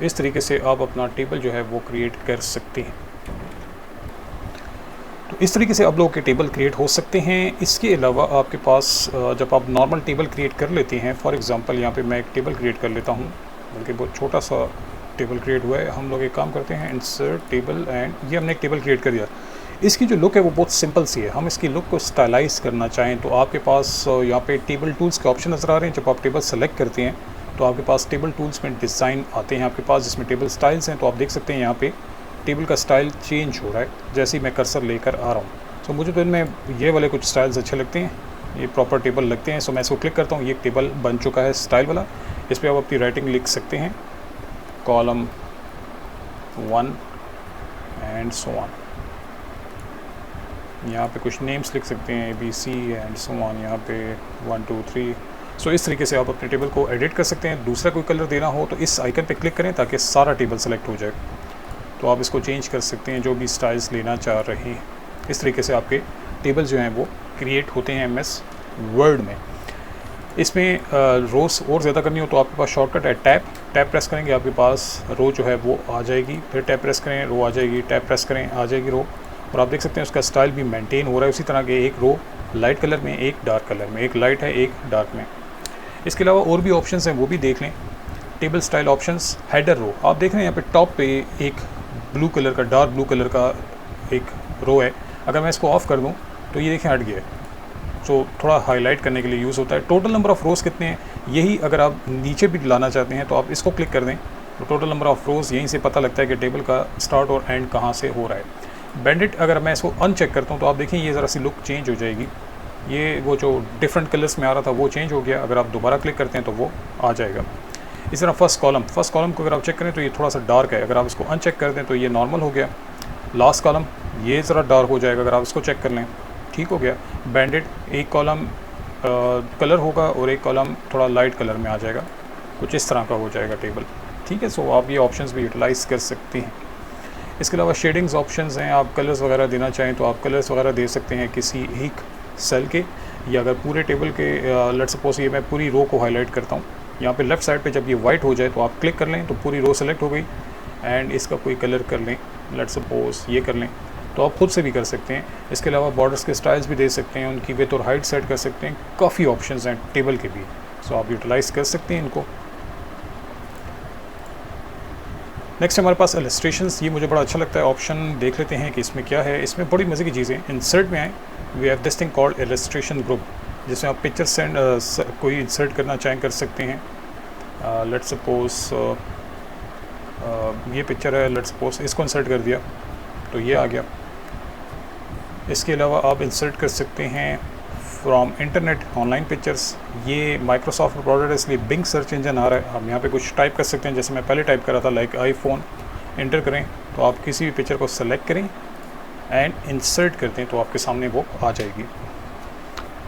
इस तरीके से आप अपना टेबल जो है वो क्रिएट कर सकते हैं। तो इस तरीके से आप लोगों के टेबल क्रिएट हो सकते हैं। इसके अलावा आपके पास जब आप नॉर्मल टेबल क्रिएट कर लेते हैं, फॉर एग्जांपल यहाँ पे मैं एक टेबल क्रिएट कर लेता हूँ, बल्कि बहुत छोटा सा टेबल क्रिएट हुआ है। हम लोग एक काम करते हैं, इंसर्ट टेबल एंड ये हमने एक टेबल क्रिएट कर दिया। इसकी जो लुक है वो बहुत सिंपल सी है। हम इसकी लुक को स्टाइलाइज़ करना चाहें तो आपके पास यहाँ पे टेबल टूल्स के ऑप्शन नज़र आ रहे हैं। जब आप टेबल सेलेक्ट करते हैं तो आपके पास टेबल टूल्स में डिज़ाइन आते हैं आपके पास, जिसमें टेबल स्टाइल्स हैं। तो आप देख सकते हैं यहाँ पे टेबल का स्टाइल चेंज हो रहा है जैसे ही मैं कर्सर लेकर आ रहा हूँ। तो मुझे तो इनमें ये वाले कुछ स्टाइल्स अच्छे लगते हैं, ये प्रॉपर टेबल लगते हैं। सो मैं इसको क्लिक करता हूँ, ये टेबल बन चुका है स्टाइल वाला। इस पर आप अपनी राइटिंग लिख सकते हैं, कॉलम 1 एंड सो ऑन। यहाँ पे कुछ नेम्स लिख सकते हैं, ABC एंड सो ऑन, यहाँ पे 1 2 3। सो इस तरीके से आप अपने टेबल को एडिट कर सकते हैं। दूसरा कोई कलर देना हो तो इस आइकन पे क्लिक करें ताकि सारा टेबल सेलेक्ट हो जाए। तो आप इसको चेंज कर सकते हैं जो भी स्टाइल्स लेना चाह रहे हैं। इस तरीके से आपके टेबल जो हैं वो क्रिएट होते हैं MS वर्ड में। इसमें रोज़ और ज़्यादा करनी हो तो आपके पास शॉर्टकट है टैब प्रेस करेंगे, आपके पास रो जो है वो आ जाएगी। फिर टैब प्रेस करें, रो आ जाएगी, टैब प्रेस करें, आ जाएगी रो। और आप देख सकते हैं उसका स्टाइल भी मेंटेन हो रहा है उसी तरह के, एक रो लाइट कलर में, एक डार्क कलर में, एक लाइट है एक डार्क में। इसके अलावा और भी ऑप्शंस हैं, वो भी देख लें। Table style options, header row, आप देख रहे हैं यहाँ पे टॉप पे एक ब्लू कलर का, डार्क ब्लू कलर का एक रो है। अगर मैं इसको ऑफ़ कर दूँ तो ये देखें हट गया है। तो थोड़ा हाईलाइट करने के लिए यूज़ होता है। टोटल नंबर ऑफ़ रोज़ कितने हैं, यही अगर आप नीचे भी लाना चाहते हैं तो आप इसको क्लिक कर दें तो टोटल नंबर ऑफ़ रोज़ यहीं से पता लगता है कि टेबल का स्टार्ट और एंड कहाँ से हो रहा है। बैंडिट अगर मैं इसको अनचेक करता हूँ तो आप देखें ये ज़रा सी लुक चेंज हो जाएगी। ये वो जो डिफरेंट कलर्स में आ रहा था वो चेंज हो गया। अगर आप दोबारा क्लिक करते हैं तो वो आ जाएगा। इस तरह फर्स्ट कॉलम को अगर आप चेक करें तो ये थोड़ा सा डार्क है, अगर आप इसको अनचेक कर दें तो ये नॉर्मल हो गया। लास्ट कॉलम ये ज़रा डार्क हो जाएगा, अगर आप इसको चेक कर लें ठीक हो गया। बैंडेड एक कॉलम कलर होगा और एक कॉलम थोड़ा लाइट कलर में आ जाएगा, कुछ इस तरह का हो जाएगा टेबल, ठीक है। सो आप ये ऑप्शंस भी यूटिलाइज़ कर सकते हैं। इसके अलावा शेडिंग्स ऑप्शंस हैं, आप कलर्स वगैरह देना चाहें तो आप कलर्स वगैरह दे सकते हैं किसी एक सेल के, या अगर पूरे टेबल के। लेट्स सपोज ये मैं पूरी रो को हाईलाइट करता हूँ, यहाँ पे लेफ़्ट साइड पे जब ये वाइट हो जाए तो आप क्लिक कर लें तो पूरी रो सेलेक्ट हो गई एंड इसका कोई कलर कर लें, लेट्स सपोज ये कर लें, तो आप खुद से भी कर सकते हैं। इसके अलावा बॉर्डर्स के स्टाइल्स भी दे सकते हैं, उनकी विड्थ और हाइट सेट कर सकते हैं। काफ़ी ऑप्शंस हैं टेबल के भी, सो आप यूटिलाइज़ कर सकते हैं इनको। नेक्स्ट हमारे पास इलस्ट्रेशंस, ये मुझे बड़ा अच्छा लगता है ऑप्शन, देख लेते हैं कि इसमें क्या है। इसमें बड़ी मज़े की चीज़ें, इंसर्ट में आए, we have this thing called illustration group, जिसमें आप पिक्चर सेंड कोई इंसर्ट करना चाहें कर सकते हैं। लेट्स सपोज ये पिक्चर है, लेट्स सपोज इसको इंसर्ट कर दिया तो ये आ गया। इसके अलावा आप इंसर्ट कर सकते हैं फ्रॉम इंटरनेट ऑनलाइन पिक्चर्स। ये माइक्रोसॉफ्ट प्रोडक्ट है इसलिए बिंग सर्च इंजन आ रहा है। हम यहाँ पे कुछ टाइप कर सकते हैं, जैसे मैं पहले टाइप करा था लाइक iPhone इंटर करें तो आप किसी भी पिक्चर को सेलेक्ट करें एंड इंसर्ट करते हैं तो आपके सामने वो आ जाएगी।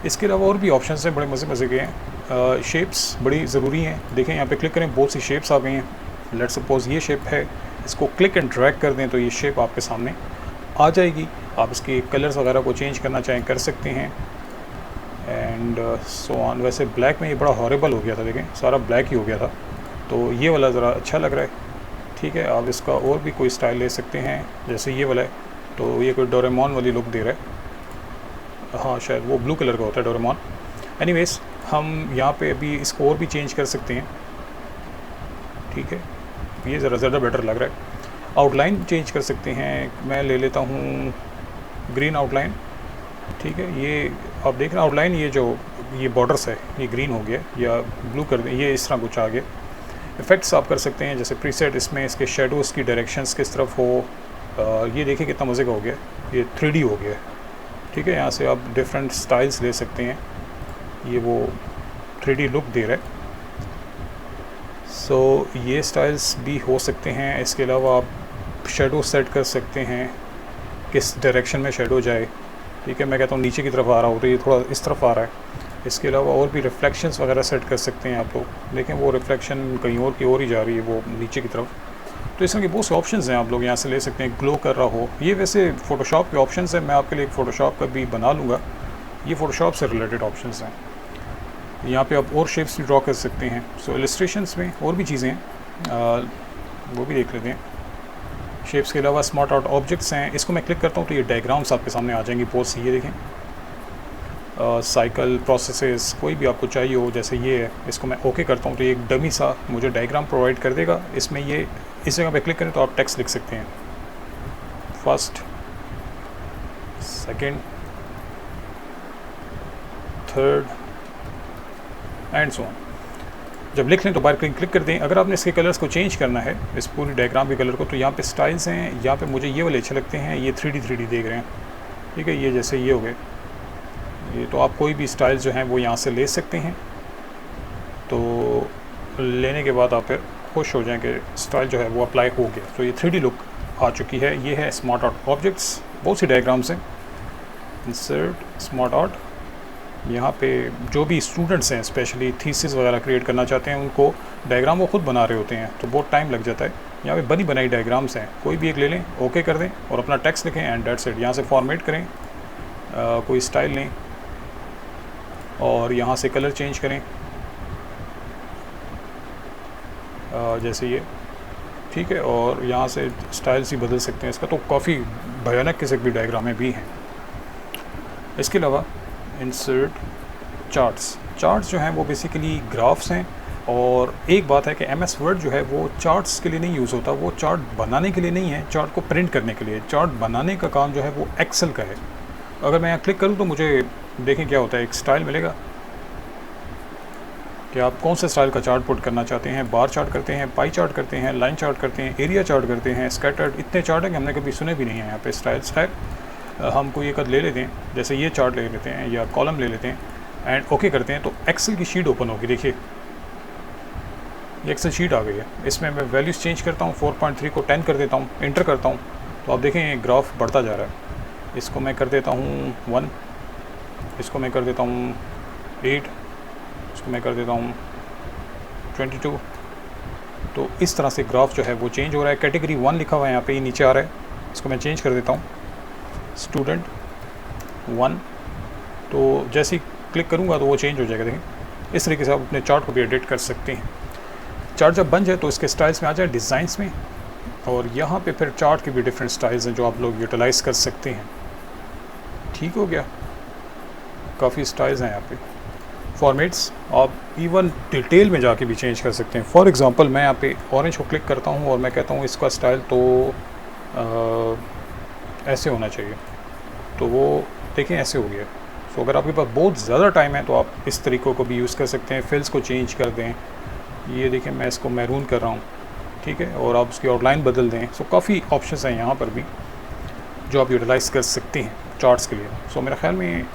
इसके अलावा और भी ऑप्शन हैं, बड़े मज़े के हैं। शेप्स बड़ी ज़रूरी हैं। देखें यहाँ पे क्लिक करें, बहुत सी शेप्स आ गई हैं। लेट्स सपोज़ ये शेप है, इसको क्लिक एंड ड्रैग कर दें तो ये शेप आपके सामने आ जाएगी। आप इसके कलर्स वगैरह को चेंज करना चाहें कर सकते हैं एंड सो ऑन। वैसे ब्लैक में ये बड़ा हॉरेबल हो गया था, देखें सारा ब्लैक ही हो गया था, तो ये वाला ज़रा अच्छा लग रहा है। ठीक है, आप इसका और भी कोई स्टाइल ले सकते हैं, जैसे ये वाला है तो ये कोई डोरेमोन वाली लुक दे रहा है। हाँ, शायद वो ब्लू कलर का होता है डोरेमोन। एनीवेज, हम यहाँ पे अभी इसको और भी चेंज कर सकते हैं। ठीक है, ये ज़रा ज़्यादा बेटर लग रहा है। आउटलाइन चेंज कर सकते हैं, मैं ले लेता हूँ ग्रीन आउटलाइन। ठीक है, ये आप देख रहे हैं आउटलाइन, ये बॉर्डर्स है ये ग्रीन हो गया या ब्लू कर दें, ये इस तरह कुछ आ गया। इफ़ेक्ट्स आप कर सकते हैं, जैसे प्रीसेट, इसमें इसके शेडोज़ की डायरेक्शंस किस तरफ हो। ये देखिए कितना मज़े का हो गया, ये 3D हो गया। ठीक है, यहाँ से आप डिफरेंट स्टाइल्स ले सकते हैं, ये वो 3D लुक दे रहा है। सो ये स्टाइल्स भी हो सकते हैं। इसके अलावा आप शेडो सेट कर सकते हैं, किस डायरेक्शन में शेडो जाए। ठीक है, मैं कहता हूँ नीचे की तरफ आ रहा हो तो ये थोड़ा इस तरफ आ रहा है। इसके अलावा और भी रिफ्लेक्शंस वगैरह सेट कर सकते हैं आप लोग। देखें वो रिफ्लेक्शन कहीं और की ओर ही जा रही है, वो नीचे की तरफ। तो इस तरह के बहुत से ऑप्शंस हैं, आप लोग यहाँ से ले सकते हैं। ग्लो कर रहा हो, ये वैसे फ़ोटोशॉप के ऑप्शंस हैं, मैं आपके लिए एक फ़ोटोशॉप का भी बना लूँगा। ये फ़ोटोशॉप से रिलेटेड ऑप्शंस हैं। यहाँ पे आप और शेप्स भी ड्रॉ कर सकते हैं। सो इलस्ट्रेशंस में और भी चीज़ें हैं, वो भी देख लेते हैं। शेप्स के अलावा स्मार्ट आउट ऑब्जेक्ट्स हैं, इसको मैं क्लिक करता हूँ तो ये डायग्राम्स आपके सामने आ जाएंगी बहुत सी। ये देखें, साइकिल प्रोसेसेस कोई भी आपको चाहिए हो, जैसे ये है, इसको मैं ओके करता हूँ तो ये एक डमी सा मुझे डायग्राम प्रोवाइड कर देगा। इसमें ये इस जगह पे क्लिक करें तो आप टेक्स्ट लिख सकते हैं, first, second, third and so on. जब लिख लें तो बाहर क्लिक कर दें। अगर आपने इसके कलर्स को चेंज करना है, इस पूरी डायग्राम के कलर को, तो यहाँ पे स्टाइल्स हैं। यहाँ पे मुझे ये वाले अच्छे लगते हैं, ये 3D देख रहे हैं। ठीक है, ये जैसे ये हो गए, ये तो आप कोई भी स्टाइल जो हैं वो यहाँ से ले सकते हैं। तो लेने के बाद आप फिर खुश हो जाएं कि स्टाइल जो है वो अप्लाई हो गया। तो ये 3D लुक आ चुकी है। ये है स्मार्ट आर्ट ऑब्जेक्ट्स, बहुत सी डायग्राम्स हैं। इंसर्ट स्मार्ट आर्ट, यहाँ पे जो भी स्टूडेंट्स हैं स्पेशली थीसिस वगैरह क्रिएट करना चाहते हैं, उनको डायग्राम वो खुद बना रहे होते हैं तो बहुत टाइम लग जाता है। यहाँ पे बनी बनाई डायग्राम्स हैं, कोई भी एक ले लें, ओके कर दें और अपना टेक्स्ट लिखें एंड डेट्स इट। यहाँ से फॉर्मेट करें, कोई स्टाइल लें और यहाँ से कलर चेंज करें, जैसे ये। ठीक है, और यहाँ से स्टाइल्स ही बदल सकते हैं इसका। तो काफ़ी भयानक किस्म की डायग्रामें भी हैं। इसके अलावा इंसर्ट चार्ट्स जो हैं वो बेसिकली ग्राफ्स हैं। और एक बात है कि MS वर्ड जो है वो चार्ट्स के लिए नहीं यूज़ होता, वो चार्ट बनाने के लिए नहीं है, चार्ट को प्रिंट करने के लिए। चार्ट बनाने का काम जो है वो एक्सेल का है। अगर मैं यहाँ क्लिक करूँ तो मुझे देखें क्या होता है, एक स्टाइल मिलेगा कि आप कौन से स्टाइल का चार्ट पुट करना चाहते हैं। बार चार्ट करते हैं, पाई चार्ट करते हैं, लाइन चार्ट करते हैं, एरिया चार्ट करते हैं, स्कैटर्ड, इतने चार्ट हैं कि हमने कभी सुने भी नहीं हैं यहाँ पे स्टाइल्स। है हम कोई एक ले लेते हैं, जैसे ये चार्ट ले लेते हैं या कॉलम ले लेते हैं एंड ओके करते हैं तो एक्सेल की शीट ओपन होगी। देखिए ये एक्सेल शीट आ गई है। इसमें मैं वैल्यूज़ चेंज करता हूँ, 4.3 को 10 कर देता हूँ, इंटर करता हूँ तो आप देखें ये ग्राफ बढ़ता जा रहा है। इसको मैं कर देता हूँ 1, इसको मैं कर देता हूँ 8, इसको मैं कर देता हूँ 22। तो इस तरह से ग्राफ जो है वो चेंज हो रहा है। कैटेगरी 1 लिखा हुआ है यहाँ पे, ये नीचे आ रहा है, इसको मैं चेंज कर देता हूँ स्टूडेंट 1। तो जैसे ही क्लिक करूँगा तो वो चेंज हो जाएगा। देखें इस तरीके से आप अपने चार्ट को भी एडिट कर सकते हैं। चार्ट जब बन जाए तो इसके स्टाइल्स में आ जाए, डिज़ाइंस में, और यहाँ पे फिर चार्ट के भी डिफरेंट स्टाइल्स हैं जो आप लोग यूटिलाइज़ कर सकते हैं। ठीक हो गया, काफ़ी स्टाइल्स हैं यहाँ पे। फॉर्मेट्स आप इवन डिटेल में जाके भी चेंज कर सकते हैं। फॉर एग्ज़ाम्पल मैं यहाँ पे ऑरेंज को क्लिक करता हूँ और मैं कहता हूँ इसका स्टाइल तो ऐसे होना चाहिए, तो वो देखें ऐसे हो गया। तो अगर आपके पास बहुत ज़्यादा टाइम है तो आप इस तरीक़ों को भी यूज़ कर सकते हैं। फिल्स को चेंज कर दें, ये देखें मैं इसको मैरून कर रहा हूँ, ठीक है, और आप उसकी आउटलाइन बदल दें। सो काफ़ी ऑप्शंस हैं यहाँ पर भी जो आप यूटिलाइज़ कर सकते हैं चार्ट्स के लिए। सो मेरे ख्याल में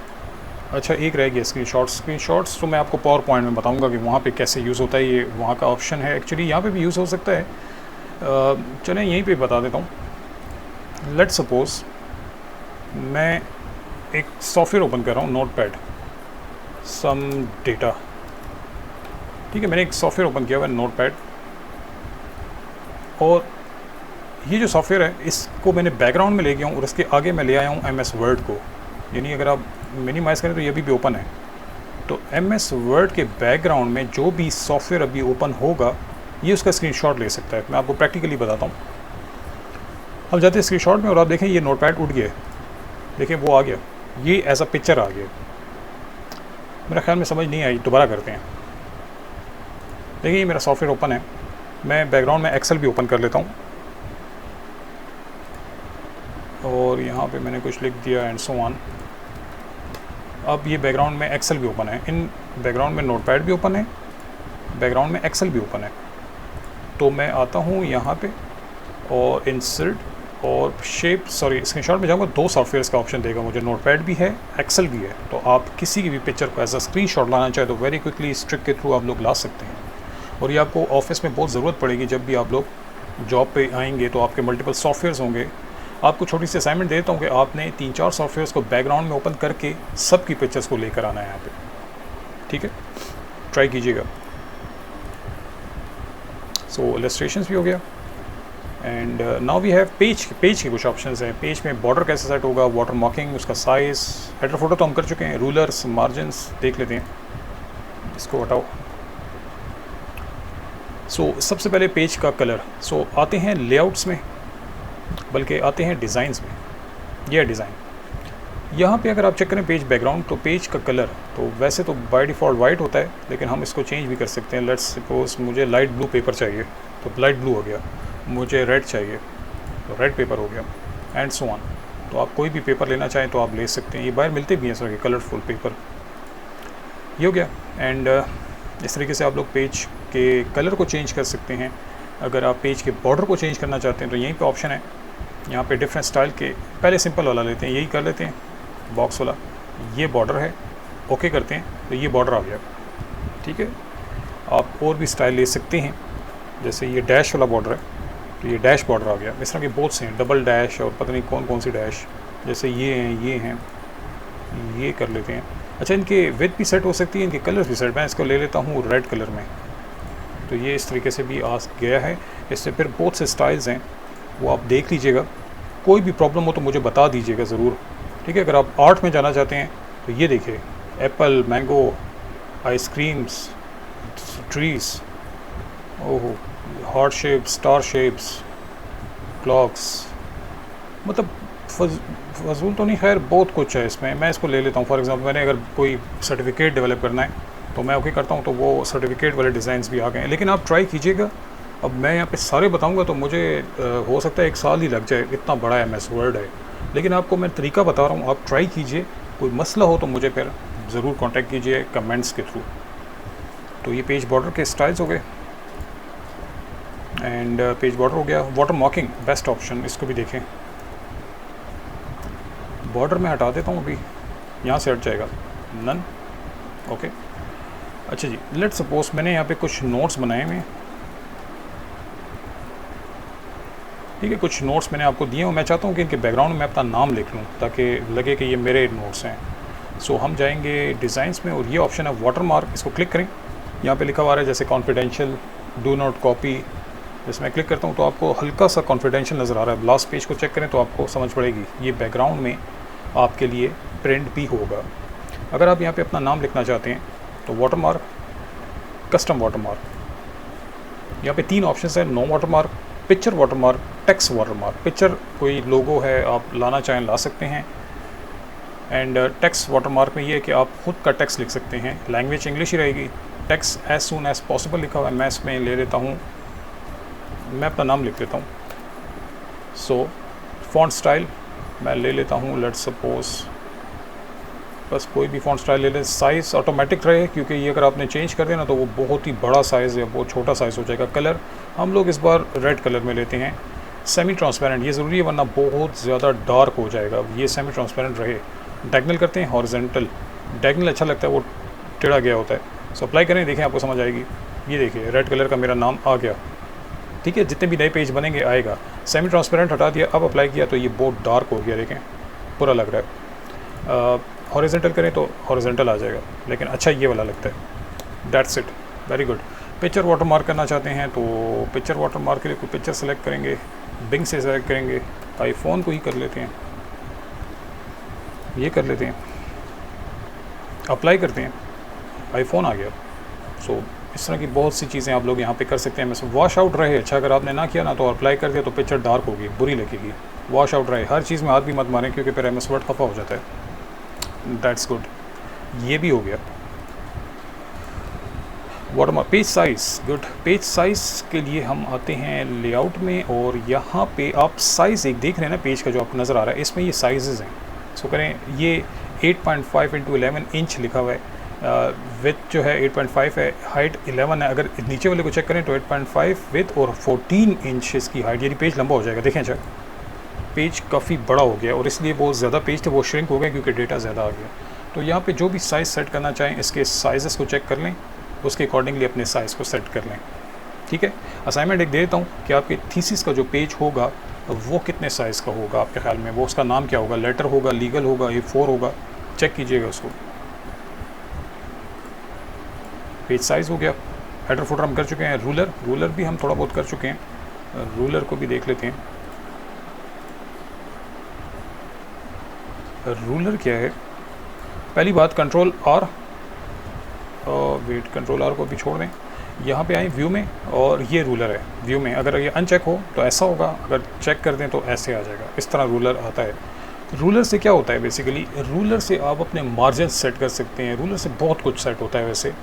अच्छा एक रह गया स्क्रीनशॉट्स तो मैं आपको पावर पॉइंट में बताऊंगा कि वहाँ पे कैसे यूज़ होता है। ये वहाँ का ऑप्शन है, एक्चुअली यहाँ पे भी यूज़ हो सकता है चलें यहीं पे बता देता हूँ। लेट्स सपोज मैं एक सॉफ्टवेयर ओपन कर रहा हूँ, नोटपैड सम डेटा, ठीक है। मैंने एक सॉफ्टवेयर ओपन किया हुआ है नोटपैड, और ये जो सॉफ्टवेयर है इसको मैंने बैकग्राउंड में ले गया हूँ और इसके आगे मैं ले आया हूँ एम एस वर्ड को। यानी अगर आप मिनिमाइज़ करें तो ये अभी भी ओपन है। तो एम एस वर्ड के बैकग्राउंड में जो भी सॉफ्टवेयर अभी ओपन होगा ये उसका स्क्रीनशॉट ले सकता है। मैं आपको प्रैक्टिकली बताता हूँ। अब जाते हैं स्क्रीनशॉट में और आप देखें ये नोटपैड उठ गया, देखें वो आ गया, ये एज अ पिक्चर आ गया। मेरा ख्याल में समझ नहीं आई, दोबारा करते हैं। देखिए ये मेरा सॉफ्टवेयर ओपन है, मैं बैकग्राउंड में एक्सेल भी ओपन कर लेता हूँ और यहाँ पे मैंने कुछ लिख दिया एंड सो ऑन। अब ये बैकग्राउंड में एक्सेल भी ओपन है, इन बैकग्राउंड में नोटपैड भी ओपन है, बैकग्राउंड में एक्सेल भी ओपन है। तो मैं आता हूँ यहाँ पे और इंसर्ट और शेप, सॉरी स्क्रीनशॉट में जाऊँगा, 2 सॉफ्टवेयर्स का ऑप्शन देगा मुझे, नोटपैड भी है एक्सेल भी है। तो आप किसी की भी पिक्चर को एज अ स्क्रीनशॉट लाना चाहे तो वेरी क्विकली इस ट्रिक के थ्रू आप लोग ला सकते हैं। और ये आपको ऑफिस में बहुत ज़रूरत पड़ेगी, जब भी आप लोग जॉब पे आएंगे तो आपके मल्टीपल सॉफ्टवेयर्स होंगे। आपको छोटी सी असाइनमेंट देता हूँ कि आपने 3-4 सॉफ्टवेयर्स को बैकग्राउंड में ओपन करके सब की पिक्चर्स को लेकर आना है यहाँ पे, ठीक है। ट्राई कीजिएगा। सो इलस्ट्रेशंस भी हो गया and now we have page के कुछ ऑप्शंस हैं। पेज में बॉर्डर कैसे सेट होगा, वाटर मार्किंग, उसका साइज़, हेडर फोटो तो हम कर चुके हैं, रूलर्स, मार्जिन्स देख लेते हैं, इसको हटाओ। सो सबसे पहले पेज का कलर। सो आते हैं लेआउट्स में, बल्कि आते हैं डिज़ाइंस में। यह डिज़ाइन यहाँ पे अगर आप चेक करें पेज बैकग्राउंड, तो पेज का कलर तो वैसे तो बाय डिफ़ॉल्ट वाइट होता है, लेकिन हम इसको चेंज भी कर सकते हैं। लेट्स सपोज मुझे लाइट ब्लू पेपर चाहिए तो लाइट ब्लू हो गया, मुझे रेड चाहिए तो रेड पेपर हो गया, एंड सो ऑन। तो आप कोई भी पेपर लेना चाहें तो आप ले सकते हैं, ये बाहर मिलते भी हैं इस तरह के कलरफुल पेपर। ये हो गया। एंड इस तरीके से आप लोग पेज के कलर को चेंज कर सकते हैं। अगर आप पेज के बॉर्डर को चेंज करना चाहते हैं तो यहीं पे ऑप्शन है, यहाँ पे डिफरेंट स्टाइल के, पहले सिंपल वाला लेते हैं, यही कर लेते हैं बॉक्स वाला। ये बॉर्डर है, ओके करते हैं तो ये बॉर्डर आ गया, ठीक है। आप और भी स्टाइल ले सकते हैं, जैसे ये डैश वाला बॉर्डर है तो ये डैश बॉर्डर आ गया। इस तरह के बहुत से हैं, डबल डैश और पता नहीं कौन कौन सी डैश, जैसे ये हैं, ये कर लेते हैं। अच्छा इनके विड्थ भी सेट हो सकती है, इनके कलर भी सेट। मैं इसको ले लेता हूँ रेड कलर में, तो ये इस तरीके से भी आ गया है। इससे फिर बहुत से स्टाइल्स हैं, वो आप देख लीजिएगा। कोई भी प्रॉब्लम हो तो मुझे बता दीजिएगा ज़रूर, ठीक है। अगर आप आर्ट में जाना चाहते हैं तो ये देखिए, एप्पल, मैंगो, आइसक्रीम्स, ट्रीज़, ओहो, heart shape, star shapes, clocks, मतलब फजूल तो नहीं, खैर बहुत कुछ है इसमें। मैं इसको ले लेता हूँ। फॉर एग्जांपल मैंने अगर कोई सर्टिफिकेट डेवलप करना है तो मैं ओके करता हूँ, तो वो सर्टिफिकेट वाले डिज़ाइंस भी आ गए हैं। लेकिन आप ट्राई कीजिएगा। अब मैं यहाँ पे सारे बताऊँगा तो मुझे हो सकता है 1 साल ही लग जाए, इतना बड़ा MS वर्ड है। लेकिन आपको मैं तरीका बता रहा हूँ, आप ट्राई कीजिए। कोई मसला हो तो मुझे फिर ज़रूर कांटेक्ट कीजिए कमेंट्स के थ्रू। तो ये पेज बॉर्डर के स्टाइल्स हो गए एंड पेज बॉर्डर हो गया। वाटर मार्किंग बेस्ट ऑप्शन, इसको भी देखें। बॉर्डर में हटा देता हूँ अभी, यहाँ से हट जाएगा, नन, ओके। अच्छा जी, लेट सपोज मैंने यहाँ पे कुछ नोट्स बनाए हुए हैं, ठीक है। कुछ नोट्स मैंने आपको दिए हैं, मैं चाहता हूँ कि इनके बैकग्राउंड में अपना नाम लिख लूँ ताकि लगे कि ये मेरे नोट्स हैं। सो हम जाएंगे डिज़ाइंस में और ये ऑप्शन है वाटर मार्क, इसको क्लिक करें। यहाँ पे लिखा हुआ है जैसे कॉन्फिडेंशियल, डू नॉट कॉपी। जैसे मैं क्लिक करता हूँ तो आपको हल्का सा कॉन्फिडेंशियल नज़र आ रहा है। लास्ट पेज को चेक करें तो आपको समझ पड़ेगी ये बैकग्राउंड में आपके लिए प्रिंट भी होगा। अगर आप यहाँ पे अपना नाम लिखना चाहते हैं तो water mark, custom water mark. यहाँ पे 3 ऑप्शन है, no water mark, picture water mark, text water mark. Picture कोई लोगो है आप लाना चाहें ला सकते हैं, एंड टेक्स्ट वाटर मार्क में ये है कि आप खुद का टेक्स्ट लिख सकते हैं। लैंग्वेज इंग्लिश ही रहेगी। Text as soon as possible लिखा हुआ है, मैं इसमें ले लेता हूँ, मैं अपना नाम लिख लेता हूँ। सो फॉन्ट स्टाइल मैं ले लेता हूँ, लेट्स सपोज बस कोई भी फॉन्ट स्टाइल ले लें। साइज़ ऑटोमेटिक रहे, क्योंकि ये अगर आपने चेंज कर दिया ना तो वो बहुत ही बड़ा साइज़ या बहुत छोटा साइज़ हो जाएगा। कलर हम लोग इस बार रेड कलर में लेते हैं। सेमी ट्रांसपेरेंट ये ज़रूरी है वरना बहुत ज़्यादा डार्क हो जाएगा, ये सेमी ट्रांसपेरेंट रहे। डायगनल करते हैं, हॉरिजॉन्टल। डायगनल अच्छा लगता है, वो टेढ़ा गया होता है। सो अप्लाई करें, देखें आपको समझ आएगी। ये देखिए रेड कलर का मेरा नाम आ गया। ठीक है, जितने भी नए पेज बनेंगे आएगा। सेमी ट्रांसपेरेंट हटा दिया, अब अप्लाई किया तो ये बहुत डार्क हो गया, देखें पूरा लग रहा है। हॉरिजॉन्टल करें तो हॉरिजॉन्टल आ जाएगा, लेकिन अच्छा ये वाला लगता है। That's it, very good. Picture watermark करना चाहते हैं तो पिक्चर वाटरमार्क के लिए कोई पिक्चर सेलेक्ट करेंगे, बिंग से सेलेक्ट करेंगे, आईफोन को ही कर लेते हैं, ये कर लेते हैं, अप्लाई करते हैं, आईफोन आ गया। सो इस तरह की बहुत सी चीज़ें आप लोग यहाँ पे कर सकते हैं। मैं वॉश आउट रहे, अच्छा अगर आपने ना किया ना तो अप्लाई कर दिया तो पिक्चर डार्क होगी, बुरी लगेगी। वॉश आउट रहे, हर चीज़ में हाथ भी मत मारें क्योंकि फिर MS वर्ड खफा हो जाता है। दैट्स गुड, ये भी हो गया। Watermark, page size, good. Page size के लिए हम आते हैं लेआउट में, और यहाँ पे आप साइज़ एक देख रहे हैं ना पेज का जो आपको नज़र आ रहा है, इसमें ये साइज़ हैं। सो करें, ये 8.5 × 11 इंच लिखा हुआ है, विथ जो है 8.5 है, हाइट 11 है। अगर नीचे वाले को चेक करें तो 8.5 विथ और 14 इंच इसकी हाइट, यानी पेज लंबा हो जाएगा। देखें अच्छा, पेज काफ़ी बड़ा हो गया और इसलिए बहुत ज़्यादा पेज थे वो श्रिंक हो गए क्योंकि डेटा ज़्यादा आ गया। तो यहाँ पे जो भी साइज़ सेट करना चाहें, इसके साइज़ को चेक कर लें, उसके अकॉर्डिंगली अपने साइज़ को सेट कर लें। ठीक है, असाइनमेंट एक दे देता हूँ कि आपके थीसिस का जो पेज होगा वो कितने साइज़ का होगा आपके ख्याल में, वो उसका नाम क्या होगा, लेटर होगा, लीगल होगा, A4 होगा, चेक कीजिएगा उसको। पेज साइज़ हो गया, हेडर फुटर हम कर चुके हैं। रूलर भी हम थोड़ा बहुत कर चुके हैं, रूलर को भी देख लेते हैं। रूलर क्या है, पहली बात control R, wait, control R को भी छोड़ दें। यहाँ पे आए व्यू में, और ये रूलर है व्यू में। अगर ये अनचेक हो तो ऐसा होगा, अगर चेक कर दें तो ऐसे आ जाएगा। इस तरह रूलर आता है। रूलर से क्या होता है बेसिकली, रूलर से आप अपने मार्जिन सेट कर सकते हैं। रूलर से बहुत कुछ सेट होता है वैसे,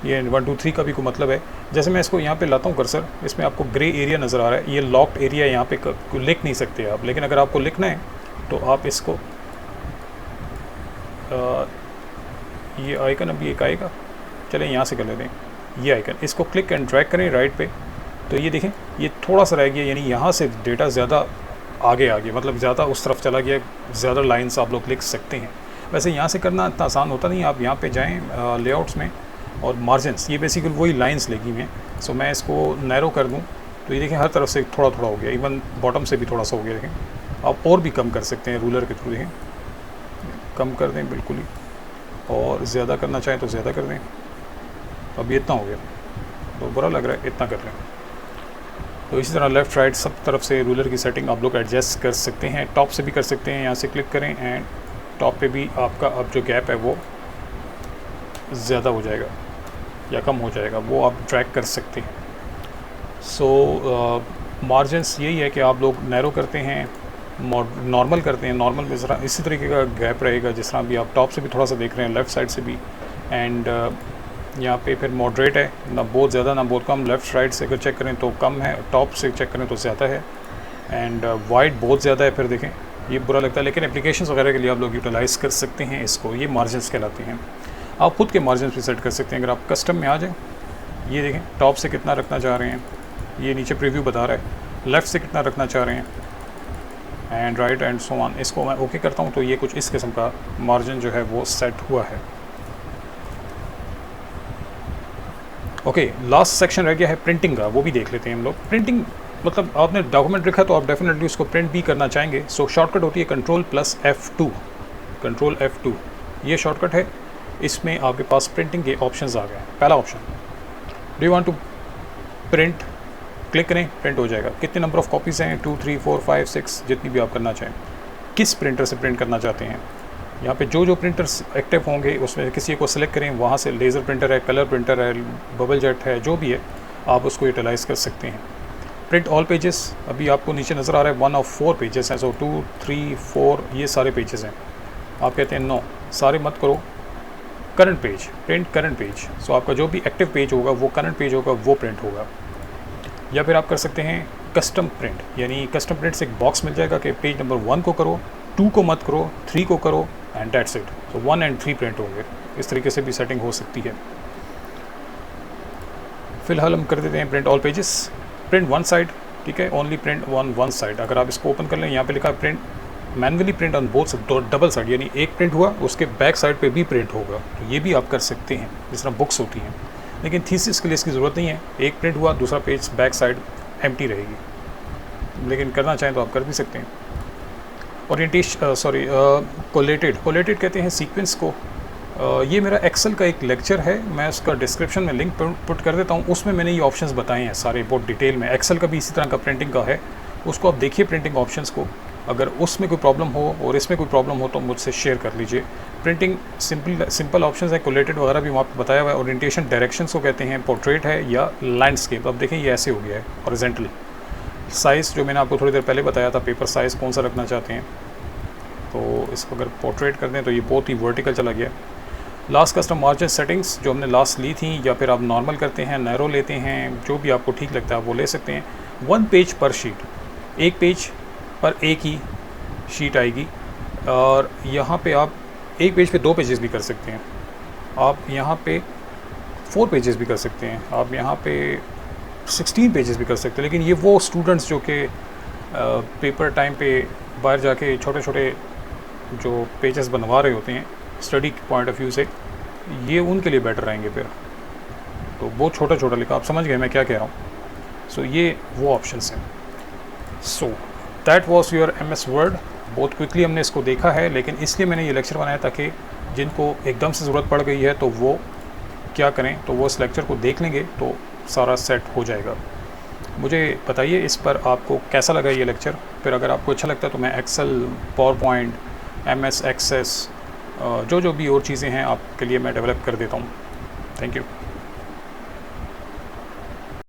ये 1 2 3 का भी कोई मतलब है। जैसे मैं इसको यहाँ पे लाता हूँ कर्सर, इसमें आपको ग्रे एरिया नज़र आ रहा है, ये लॉक्ड एरिया, यहाँ पे लिख नहीं सकते आप, लेकिन अगर आपको लिखना है तो आप इसको ये आइकन अभी एक आएगा, चलें यहाँ से कर लेते हैं। ये आइकन, इसको क्लिक एंड ड्रैग करें राइट पे, तो ये देखें ये थोड़ा सा रह गया, यानी यहाँ से डेटा ज़्यादा आगे आ गया, मतलब ज़्यादा उस तरफ चला गया, ज़्यादा लाइन्स आप लोग लिख सकते हैं। वैसे यहाँ से करना इतना आसान होता नहीं, आप यहाँ पे जाएं लेआउट्स में, और मार्जिन्स, ये बेसिकली वही लाइन्स लगी हुई हैं। सो मैं इसको नैरो कर दूँ तो ये देखें हर तरफ से थोड़ा थोड़ा हो गया, इवन बॉटम से भी थोड़ा सा हो गया। देखें आप और भी कम कर सकते हैं रूलर के थ्रू, देखें कम कर दें बिल्कुल ही, और ज़्यादा करना चाहें तो ज़्यादा कर दें। अब ये इतना हो गया तो बुरा लग रहा है, इतना कर लें। तो इसी तरह लेफ़्ट राइट सब तरफ से रूलर की सेटिंग आप लोग एडजस्ट कर सकते हैं। टॉप से भी कर सकते हैं, यहाँ से क्लिक करें एंड टॉप पे भी आपका अब जो गैप है वो ज़्यादा हो जाएगा या कम हो जाएगा, वो आप ट्रैक कर सकते हैं। सो मार्जिन्स यही है कि आप लोग नैरो करते हैं, नॉर्मल करते हैं, नॉर्मल में ज़रा इसी तरीके का गैप रहेगा जिस तरह भी आप टॉप से भी थोड़ा सा देख रहे हैं, लेफ़्ट साइड से भी। एंड यहाँ पे फिर मॉडरेट है, ना बहुत ज़्यादा ना बहुत कम। लेफ़्ट राइट से अगर चेक करें तो कम है, टॉप से चेक करें तो ज़्यादा है। एंड वाइट बहुत ज़्यादा है, फिर देखें ये बुरा लगता है, लेकिन एप्लीकेशंस वगैरह के लिए आप लोग यूटिलाइज़ कर सकते हैं इसको, ये मार्जिन्स कहलाते हैं। आप खुद के मार्जिन्स भी सेट कर सकते हैं। अगर आप कस्टम में आ जाएँ, ये देखें टॉप से कितना रखना चाह रहे हैं, ये नीचे प्रीव्यू बता रहा है, लेफ़्ट से कितना रखना चाह रहे हैं, and right and so on. इसको मैं ओके करता हूँ तो ये कुछ इस किस्म का मार्जिन जो है वो सेट हुआ है। ओके, लास्ट सेक्शन रह गया है प्रिंटिंग का, वो भी देख लेते हैं हम लोग। प्रिंटिंग मतलब आपने डॉक्यूमेंट लिखा तो आप डेफिनेटली उसको प्रिंट भी करना चाहेंगे। सो शॉर्टकट होती है Ctrl+F2, Ctrl F2 ये शॉर्टकट है। इसमें आपके पास प्रिंटिंग के ऑप्शंस आ गए। पहला option, do you want to print, click करें, प्रिंट हो जाएगा। कितने नंबर ऑफ़ कॉपीज़ हैं, 2 3 4 5 6 जितनी भी आप करना चाहें। किस प्रिंटर से प्रिंट करना चाहते हैं, यहाँ पे जो प्रिंटर्स एक्टिव होंगे उसमें किसी को सिलेक्ट करें, वहाँ से लेज़र प्रिंटर है, कलर प्रिंटर है, बबल जेट है, जो भी है आप उसको यूटिलाइज़ कर सकते हैं। प्रिंट ऑल पेजेस, अभी आपको नीचे नज़र आ रहा है 1 of 4 पेजेस हैं। सो 2 3 4 ये सारे पेजेस हैं। आप कहते हैं नो, सारे मत करो, current page, print current page. So आपका जो भी एक्टिव पेज होगा वो करंट पेज होगा, वो प्रिंट होगा। या फिर आप कर सकते हैं कस्टम प्रिंट, यानी कस्टम प्रिंट से एक बॉक्स मिल जाएगा कि पेज नंबर 1 को करो, 2 को मत करो, 3 को करो, and that's it. So 1 and 3 print होंगे। इस तरीके से भी सेटिंग हो सकती है। फिलहाल हम कर देते हैं print all pages, print one side, ठीक है, ओनली प्रिंट वन साइड। अगर आप इसको ओपन कर लें, यहाँ पे लिखा है print manually print on both double side, यानी एक प्रिंट हुआ उसके बैक साइड पे भी प्रिंट होगा। तो ये भी आप कर सकते हैं जिस तरह बुक्स होती हैं, लेकिन थीसिस के लिए इसकी ज़रूरत नहीं है। एक प्रिंट हुआ, दूसरा पेज बैक साइड एम्प्टी रहेगी, लेकिन करना चाहें तो आप कर भी सकते हैं। कोलेटेड कहते हैं सीक्वेंस को। ये मेरा एक्सेल का एक लेक्चर है, मैं उसका डिस्क्रिप्शन में लिंक पुट कर देता हूँ। उसमें मैंने ये ऑप्शंस बताए हैं सारे बहुत डिटेल में। एक्सेल का भी इसी तरह का प्रिंटिंग का है, उसको आप देखिए प्रिंटिंग ऑप्शंस को। अगर उसमें कोई प्रॉब्लम हो और इसमें कोई प्रॉब्लम हो तो मुझसे शेयर कर लीजिए। प्रिंटिंग सिंपल ऑप्शंस है, कोलेटेड वगैरह भी वहाँ पर बताया हुआ है। ओरिएंटेशन डायरेक्शंस को कहते हैं, पोर्ट्रेट है या लैंडस्केप। अब देखें ये ऐसे हो गया है हॉरिजॉन्टल। साइज़ जो मैंने आपको थोड़ी देर पहले बताया था, पेपर साइज़ कौन सा रखना चाहते हैं, तो इसको अगर पोर्ट्रेट कर दें तो ये बहुत ही वर्टिकल चला गया। लास्ट कस्टम मार्जिन सेटिंग्स जो हमने लास्ट ली थी, या फिर आप नॉर्मल करते हैं, नैरो लेते हैं, जो भी आपको ठीक लगता है आप वो ले सकते हैं। 1 पेज पर शीट, एक पेज पर एक ही शीट आएगी। और यहाँ पे आप एक पेज पे 2 पेजेस भी कर सकते हैं, आप यहाँ पे 4 पेजेस भी कर सकते हैं, आप यहाँ पे 16 पेजेस भी कर सकते हैं। लेकिन ये वो स्टूडेंट्स जो कि पेपर टाइम पे बाहर जाके छोटे छोटे जो पेजेस बनवा रहे होते हैं स्टडी के पॉइंट ऑफ व्यू से, ये उनके लिए बेटर रहेंगे फिर। तो बहुत छोटा छोटा लिखा, आप समझ गए मैं क्या कह रहा हूँ। सो ये वो ऑप्शंस हैं। So that was your MS word. बहुत क्विकली हमने इसको देखा है, लेकिन इसलिए मैंने ये लेक्चर बनाया ताकि जिनको एकदम से ज़रूरत पड़ गई है तो वो क्या करें, तो वो इस लेक्चर को देख लेंगे तो सारा सेट हो जाएगा। मुझे बताइए इस पर आपको कैसा लगा ये लेक्चर। फिर अगर आपको अच्छा लगता है तो मैं Excel, PowerPoint, MS access, जो भी और चीज़ें हैं आपके लिए मैं डेवलप कर देता हूँ। Thank you.